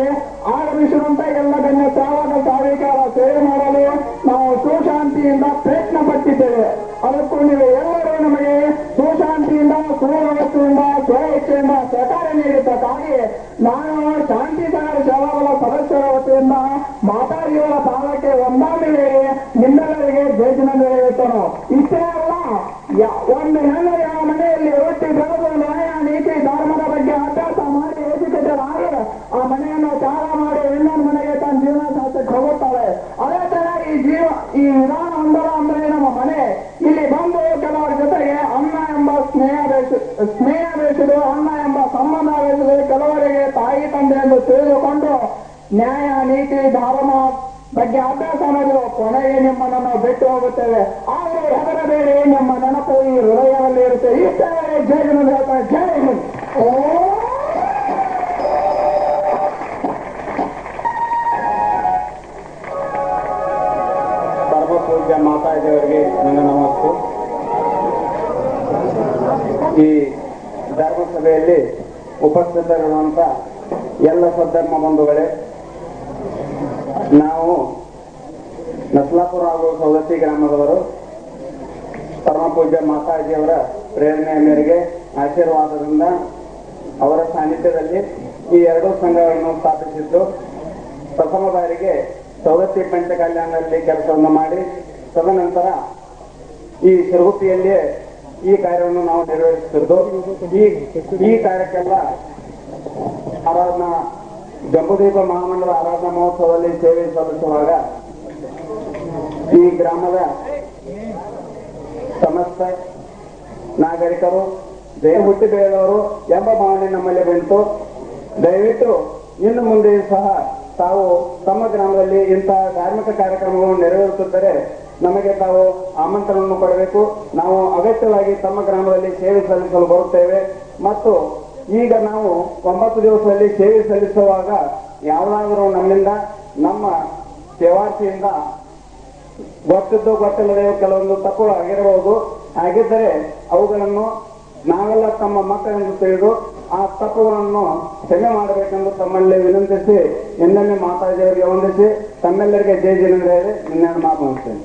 ಆಗಮಿಸಿರುವಂತ ಎಲ್ಲ ಗಣ್ಯ ಸಾವನ ಸಾಧಿಕಾರ ಸೇವೆ ಮಾಡಲು ನಾವು ಸುಶಾಂತಿಯಿಂದ ಪ್ರಯತ್ನ ಪಟ್ಟಿದ್ದೇವೆ. ಅದಕ್ಕೂ ನೀವು ಎಲ್ಲರೂ ನಮಗೆ ಸುಶಾಂತಿಯಿಂದ ಸುವ್ಯವಸ್ಥೆಯಿಂದ ಸ್ವಇಚ್ಛೆಯಿಂದ ಸಹಕಾರ ನೀಡಿದ್ದಕ್ಕಾಗಿ ನಾನು ಶಾಂತಿ ಸಾಗರ ಸೇವಾಬಲ ಸದಸ್ಯರ ವತಿಯಿಂದ ಮಾತಾಡಿಯವರ ಪಾಲಕ್ಕೆ ಒಂದಾಗಿ ನಿಮ್ಮೆಲ್ಲರಿಗೆ ಜಯಜಿನ ನೀಡುತ್ತೇನೆ. ಇಷ್ಟೇ ಅಲ್ಲ, ಒಂದು ಹೆಣ್ಣು ಯಾವ ಮನೆಯಲ್ಲಿ ರೊಟ್ಟಿ ಬೆಳೆದು ನ್ಯಾಯ ನೀತಿ ಧರ್ಮದ ಬಗ್ಗೆ ಅಭ್ಯಾಸ ಮಾಡಿ ಎಜುಕೇಟೆಡ್ ಆ ಮನೆಯನ್ನು ತ್ಯಾಗ ಮಾಡಿ ಇನ್ನೊಂದು ಮನೆಗೆ ತನ್ನ ಜೀವನ ಸಾಧಿಸಕ್ಕೆ ಹೋಗುತ್ತಾಳೆ. ಅದೇ ತರ ಈ ವಿಧಾನ ಹೊಂದಲ್ಲ ಅಂದ್ರೆ ನಮ್ಮ ಮನೆ ಇಲ್ಲಿ ಬಂದು ಕೆಲವರ ಜೊತೆಗೆ ಅನ್ನ ಎಂಬ ಸ್ನೇಹ ಬೆಳೆಸಿದು, ಅನ್ನ ಎಂಬ ಸಂಬಂಧ ಬೆಳೆಸಿದು, ಕೆಲವರಿಗೆ ತಾಯಿ ತಂದೆ ಎಂದು ತಿಳಿದುಕೊಂಡು ನ್ಯಾಯ ನೀತಿ ಧರ್ಮ ಬಗ್ಗೆ ಅಭ್ಯಾಸ ಮಾಡಿದ್ರು. ಕೊನೆಗೆ ನಿಮ್ಮನ್ನು ನಾವು ಬಿಟ್ಟು ಹೋಗುತ್ತೇವೆ. ಆದರೆ ಹೆದರಬೇಡಿ, ನಿಮ್ಮ ನೆನಪು ಈ ಹೃದಯದಲ್ಲಿ ಇರುತ್ತೆ. ಇಷ್ಟೇ ಜೈ ಹಿಂದ್ ಹೇಳ್ತಾರೆ. ಜೈ ಹಿಂದ್. ಪೂಜ್ಯ ಮಾತಾಜಿಯವರಿಗೆ ನನ್ನ ನಮಸ್ತು. ಈ ಧರ್ಮಸಭೆಯಲ್ಲಿ ಉಪಸ್ಥಿತರಿರುವಂತ ಎಲ್ಲ ಸದ್ಧರ್ಮ ಬಂಧುಗಳೇ, ನಾವು ನಸ್ಲಾಪುರ ಹಾಗೂ ಸೌದತ್ತಿ ಗ್ರಾಮದವರು ಪರಮ ಪೂಜ್ಯ ಮಾತಾಜಿಯವರ ಪ್ರೇರಣೆಯ ಮೇರೆಗೆ ಆಶೀರ್ವಾದದಿಂದ ಅವರ ಸಾನ್ನಿಧ್ಯದಲ್ಲಿ ಈ ಎರಡೂ ಸಂಘಗಳನ್ನು ಸ್ಥಾಪಿಸಿದ್ದು, ಪ್ರಥಮ ಬಾರಿಗೆ ಸೌದತ್ತಿ ಪಂಚ ಕಲ್ಯಾಣದಲ್ಲಿ ಕೆಲಸವನ್ನು ಮಾಡಿ ತದನಂತರ ಈ ಸಿರುಗುಪ್ಪಿಯಲ್ಲಿಯೇ ಈ ಕಾರ್ಯವನ್ನು ನಾವು ನಿರ್ವಹಿಸುತ್ತಿದ್ದು, ಈ ಕಾರ್ಯಕ್ಕೆಲ್ಲ ಆರಾಧನಾ ಜಂಬೂದೀಪ ಮಹಾಮಂಡಲ ಆರಾಧನಾ ಮಹೋತ್ಸವದಲ್ಲಿ ಸೇವೆ ಸಲ್ಲಿಸುವಾಗ ಈ ಗ್ರಾಮದ ಸಮಸ್ತ ನಾಗರಿಕರು ಜಯ ಹುಟ್ಟಿ ಬೆಳೆದವರು ಎಂಬ ಭಾವನೆ ನಮ್ಮಲ್ಲಿ ಬಂತು. ದಯವಿಟ್ಟು ಇನ್ನು ಮುಂದೆ ಸಹ ತಾವು ತಮ್ಮ ಗ್ರಾಮದಲ್ಲಿ ಇಂತಹ ಧಾರ್ಮಿಕ ಕಾರ್ಯಕ್ರಮಗಳನ್ನು ನೆರವೇರಿಸುತ್ತಾರೆ ನಮಗೆ ತಾವು ಆಮಂತ್ರಣವನ್ನು ಕೊಡಬೇಕು. ನಾವು ಅಗತ್ಯವಾಗಿ ತಮ್ಮ ಗ್ರಾಮದಲ್ಲಿ ಸೇವೆ ಸಲ್ಲಿಸಲು ಬರುತ್ತೇವೆ ಮತ್ತು ಈಗ ನಾವು 9 ದಿವಸದಲ್ಲಿ ಸೇವೆ ಸಲ್ಲಿಸುವಾಗ ಯಾವುದಾದರೂ ನಮ್ಮಿಂದ ನಮ್ಮ ಸೇವಾರ್ಥಿಯಿಂದ ಗೊತ್ತಿದ್ದು ಗೊತ್ತಿಲ್ಲದೆ ಕೆಲವೊಂದು ತಪ್ಪುಗಳು ಆಗಿರಬಹುದು. ಆಗಿದ್ದರೆ ಅವುಗಳನ್ನು ನಾವೆಲ್ಲ ತಮ್ಮ ಮಕ್ಕಳೆಂದು ತಿಳಿದು ಆ ತಪ್ಪುಗಳನ್ನು ಕ್ಷಮೆ ಮಾಡಬೇಕೆಂದು ತಮ್ಮಲ್ಲಿ ವಿನಂತಿಸಿ ಇನ್ನೊಮ್ಮೆ ಮಾತಾಡಿದವರಿಗೆ ವಂದಿಸಿ ತಮ್ಮೆಲ್ಲರಿಗೆ ಜೈ ಜಿನೇಂದ್ರ ಹೇಳಿ ನಿನ್ನೆ ಮಾತನಾಡ್ತೇನೆ.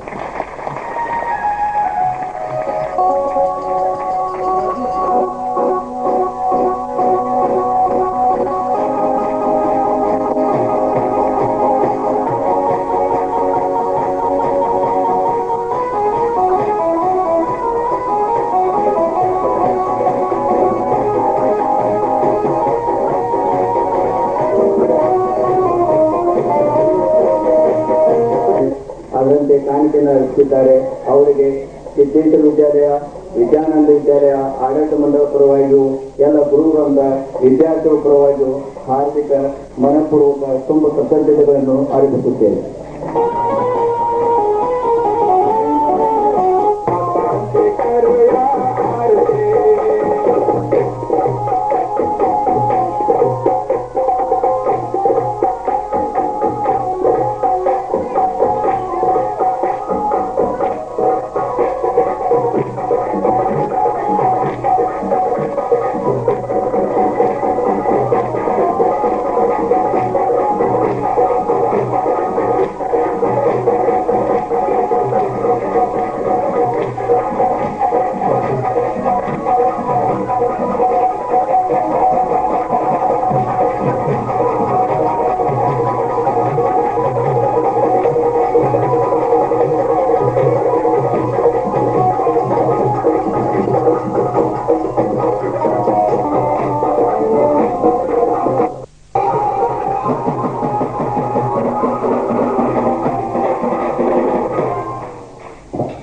ಅದರಂತೆ ಕಾಣಿಕೆಯನ್ನು ಹಂಚಿದ್ದಾರೆ. ಅವರಿಗೆ ಸಿದ್ದೇಶ್ವರ ವಿದ್ಯಾಲಯ, ವಿದ್ಯಾನಂದ ವಿದ್ಯಾಲಯ ಆಡಳಿತ ಮಂಡಳ ಪರವಾಗಿಯೂ ಎಲ್ಲ ಗುರುಗಳಿಂದ ವಿದ್ಯಾರ್ಥಿಗಳ ಪರವಾಗಿಯೂ ಹಾರ್ದಿಕ ಮನಪೂರ್ವಕ ತುಂಬ ಕೃತಜ್ಞತೆಗಳನ್ನು ಅರ್ಪಿಸುತ್ತೇನೆ.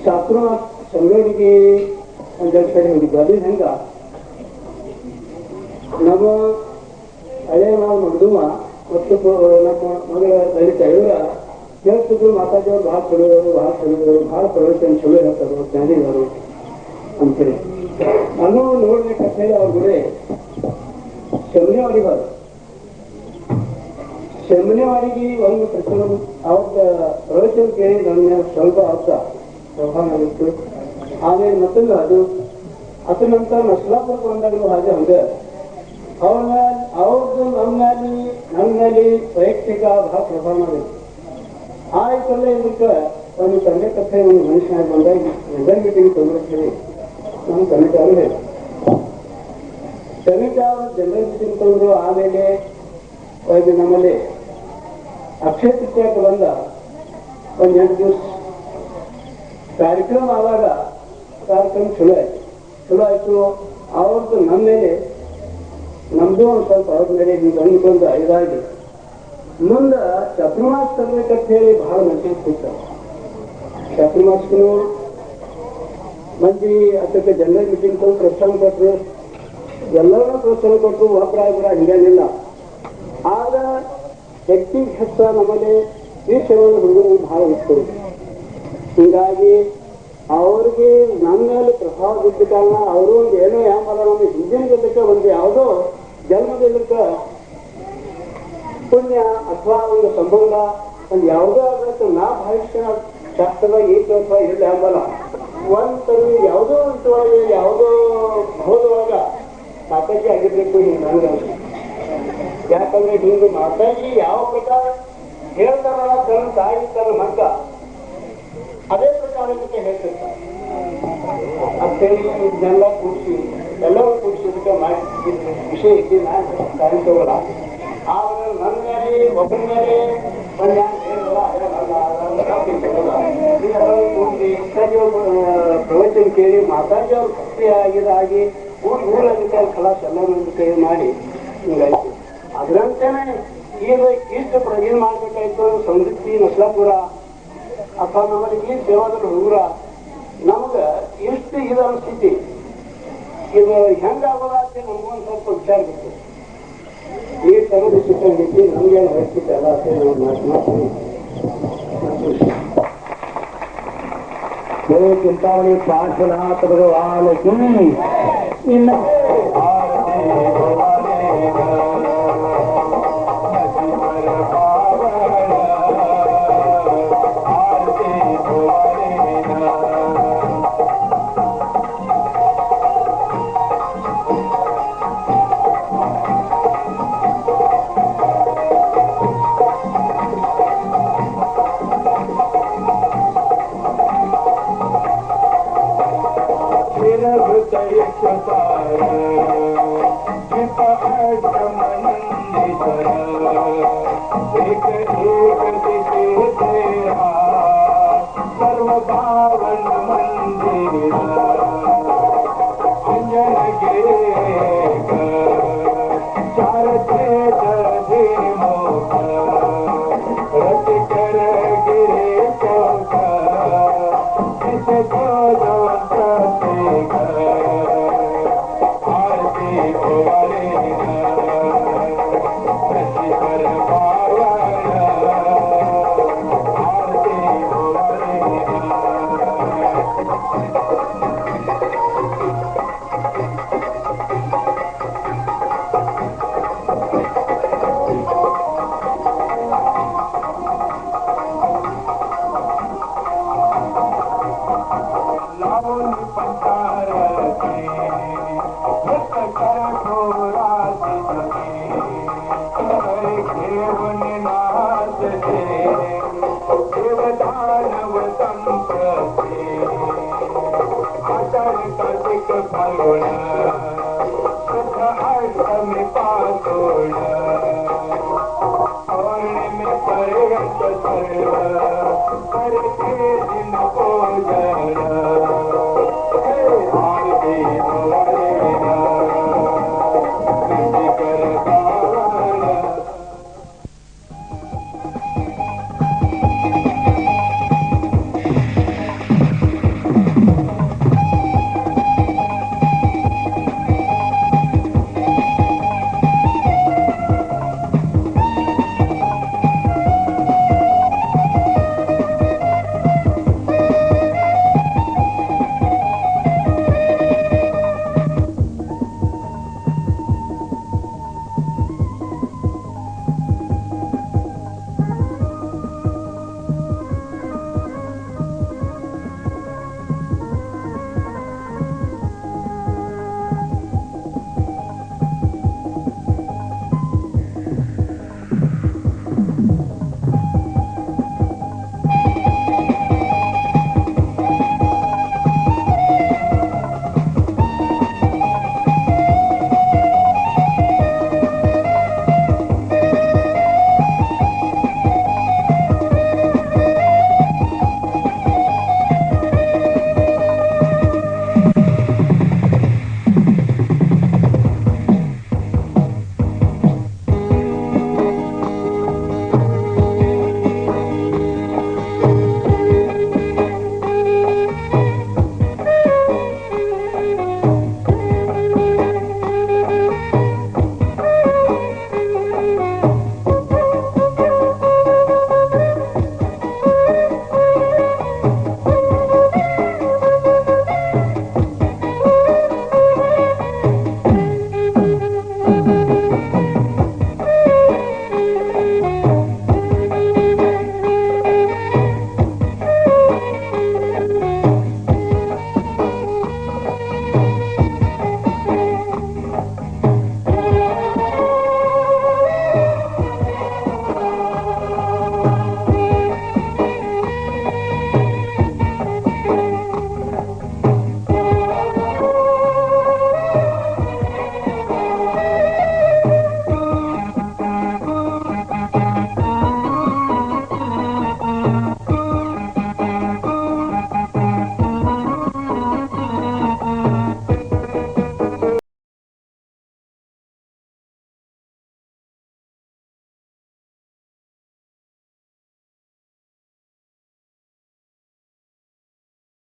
ಶಾಸ್ತ್ರ ಸಂವೇದಿಕೆ ಗದಿ ಹೆಂಗ ನಮ್ಮ ಹಳೆ ನಾವು ನೋಡಿದುವ ಮತ್ತು ನಮ್ಮ ಮಗಳ ದಲಿತ ಇವರ ಹೇಳ್ತಿದ್ರು ಮಾತಾಡಿದವರು ಭಾಳ ಚಲೋದವರು ಭಾಳ ಪ್ರವಚನ ಚಲೋ ಹೇಳ್ತಾರೆ ಜ್ಞಾನಿಗಳು ಅಂತೇಳಿ ನಾನು ನೋಡ್ಬೇಕಂತ ಹೇಳಿ ಅವ್ರ ಗುಡೆ ಶಮನೆವಾಡಿಗಾರು ಶಮನೆವಾಡಿಗೆ ಒಂದು ಪ್ರಶ್ನೆ ಅವ್ರ ಪ್ರವಚನ ಕೇಳಿ ನನ್ನ ಸ್ವಲ್ಪ ಅರ್ಥ ವ್ಯವಹಾರ ಆಮೇಲೆ ಮತ್ತೊಂದು ಅದು ಅದ್ರ ನಂತರ ನಸ್ಲಾಪುರಕ್ಕೆ ಬಂದಾಗಲೂ ಹಾಗೆ ಹಂಗೆ ಅವ್ರದ್ದು ನನ್ನಲ್ಲಿ ವೈಯಕ್ತಿಕ ಭಾಳ ಪ್ರಭಾವ ಮಾಡಿದೆ. ಆಯ್ತಲ್ಲ ಇದಕ್ಕೆ ಒಂದು ತಂದೆ ಕಥೆ ಒಂದು ಮನುಷ್ಯನಾಗಿ ಬಂದಾಗ ರಿಸಲ್ಟ್ ಮೀಟಿಂಗ್ ತೊಂದರೆ ಹೇಳಿ ನಾನು ಕಮಿಟಿ ಅವರು ಹೇಳಿ ಕಮಿಟಿ ಅವರು ಜನರಲ್ ಮೀಟಿಂಗ್ ತೊಗೊಂಡ್ರು. ಆಮೇಲೆ ಒಂದು ನಮ್ಮಲ್ಲಿ ಅಕ್ಷಯ ತೃತೀಯಕ್ಕೆ ಬಂದ ಒಂದು 8 ದಿವಸ ಕಾರ್ಯಕ್ರಮ ಆವಾಗ ಕಾರ್ಯಕ್ರಮ ಚಲೋ ಆಯ್ತು. ಅವ್ರದ್ದು ನಮ್ಮ ಮೇಲೆ ನಮ್ದು ಒಂದು ಸ್ವಲ್ಪ ಅವ್ರ ಮೇಲೆ ಹಿಂಗೆ ಅಂದ್ಕೊಂಡು ಇದಾಗಿ ಮುಂದೆ ಚಾತುರ್ಮಾಸ ತರಬೇಕಂತ ಹೇಳಿ ಬಹಳ ಮನುಷ್ಯ ಸಿಗ್ತಾರೆ. ಚಾತುರ್ಮಾಸಕ್ಕೂ ಮಂದಿ ಅದಕ್ಕೆ ಜನರಲ್ ಮೀಟಿಂಗ್ ತಂದು ಪ್ರೋತ್ಸಾಹ ಕೊಟ್ಟರು, ಎಲ್ಲರೂ ಪ್ರೋತ್ಸಾಹ ಕೊಟ್ಟರು. ಒಬ್ಬರ ಹಿಂಗೇನಿಲ್ಲ. ಆಗ ವ್ಯಕ್ತಿಗೆ ಹೆಚ್ಚ ನಮ್ಮಲ್ಲಿ ಈ ಸೇವೆ ಹುಡುಗರು ಬಹಳ ಇತ್ತು. ಹೀಗಾಗಿ ಅವ್ರಿಗೆ ನಮ್ಮ ಮೇಲೆ ಪ್ರಭಾವ ಬಿದ್ದ ಕಾರಣ ಅವರು ಒಂದು ಏನೋ ಯಾಮಲ್ಲ ನಮ್ಮ ಹಿಂದಿನ ಜೊತೆಗೆ ಒಂದು ಯಾವುದೋ ಜನ್ಮದಕ್ಕೆ ಪುಣ್ಯ ಅಥವಾ ಒಂದು ಸಂಬಂಧ ಒಂದು ಯಾವುದೋ ಆಗತ್ತೆ ನಾ ಭಾವಿಸ್ತ ಶಾಸ್ತ್ರದಾಗ ಈ ಅಥವಾ ಇಲ್ಲ ಎಂಬಲ್ಲ ಒಂದು ಯಾವುದೋ ಅಂತವಾಗಿ ಯಾವುದೋ ಹೋದವಾಗ ಮಾತಾಜಿ ಆಗಿರ್ಬೇಕು ಹಿಂಗೆ ನನಗೆ. ಯಾಕಂದ್ರೆ ಹಿಂಗೆ ಮಾತಾಜಿ ಯಾವ ಪ್ರಕಾರ ಹೇಳ್ತಾರಲ್ಲ ತನ್ನ ತಾಯಿ ತನ್ನ ಮಕ್ಕ ಅದೇ ಪ್ರಕಾರಕ್ಕೆ ಹೇಳ್ತಿರ್ತಾರೆ. ಅಂತೇಳಿ ಇದನ್ನೆಲ್ಲ ಕೂಡಿಸಿ ಎಲ್ಲರೂ ಕೂಡಿಸಿದಕ್ಕೆ ಮಾಡಿ ವಿಷಯ ಇದ್ದು ನಾನು ಕಾಣಿಸೋಲ್ಲ. ಆವಾಗ ನನ್ನ ಮೇಲೆ ಒಬ್ಬರ ಮೇಲೆ ಪ್ರವಚನ ಕೇಳಿ ಮಾತಾಡಿ ಅವ್ರು ಭಕ್ತಿಯಾಗಿದಾಗಿ ಊರಲ್ಲಿ ಕಲಾಸ ಎಲ್ಲ ಕೈ ಮಾಡಿ ಹಿಂಗಾಯ್ತು. ಅದರಂತೆನೆ ಈಗ ಇಷ್ಟು ಇದು ಮಾಡ್ಬೇಕಾಯ್ತು. ಸಮೃದ್ಧಿ ನಸ್ಲಾಪುರ ಅಥವಾ ನಮ್ಮಲ್ಲಿ ಈ ಸೇವಾದಲ್ಲಿ ಹುಡುಗರ ನಮ್ಗೆ ಎಷ್ಟು ಇದು ಅನಿಸ್ತೈತಿ, ಇದು ಹೆಂಗಾಗೋದ ಅಂತ ನಮ್ಗೊಂದು ಸ್ವಲ್ಪ ವಿಚಾರ ಬೇಕು. ಈ ಥರದ ಸಿಕ್ಕಂಗೈತಿ ನಮ್ಗೆ ಹೇಳ್ತಿತ್ತು ಎಲ್ಲ ಮಾಡ್ತೀನಿ. चिंतामणि पार्श्वनाथ भगवान की एक एक दिशे तेरा सर्व पावन मंदिर अंजन गिरेग चार छेद धीमुख रच कर गिरे कोख इस जो प्रतीक आरती कुंवरे पर पावन आरती कुंवरे लावून पंचारती मृत कर घोराची तुझी करे घेऊन नाच दे देवदानव संप्रती आषाढ कार्तिक फाल्गुन शुद्ध अष्टमी पासोण पौर्णिमे पर्यंत सर्व करते दिन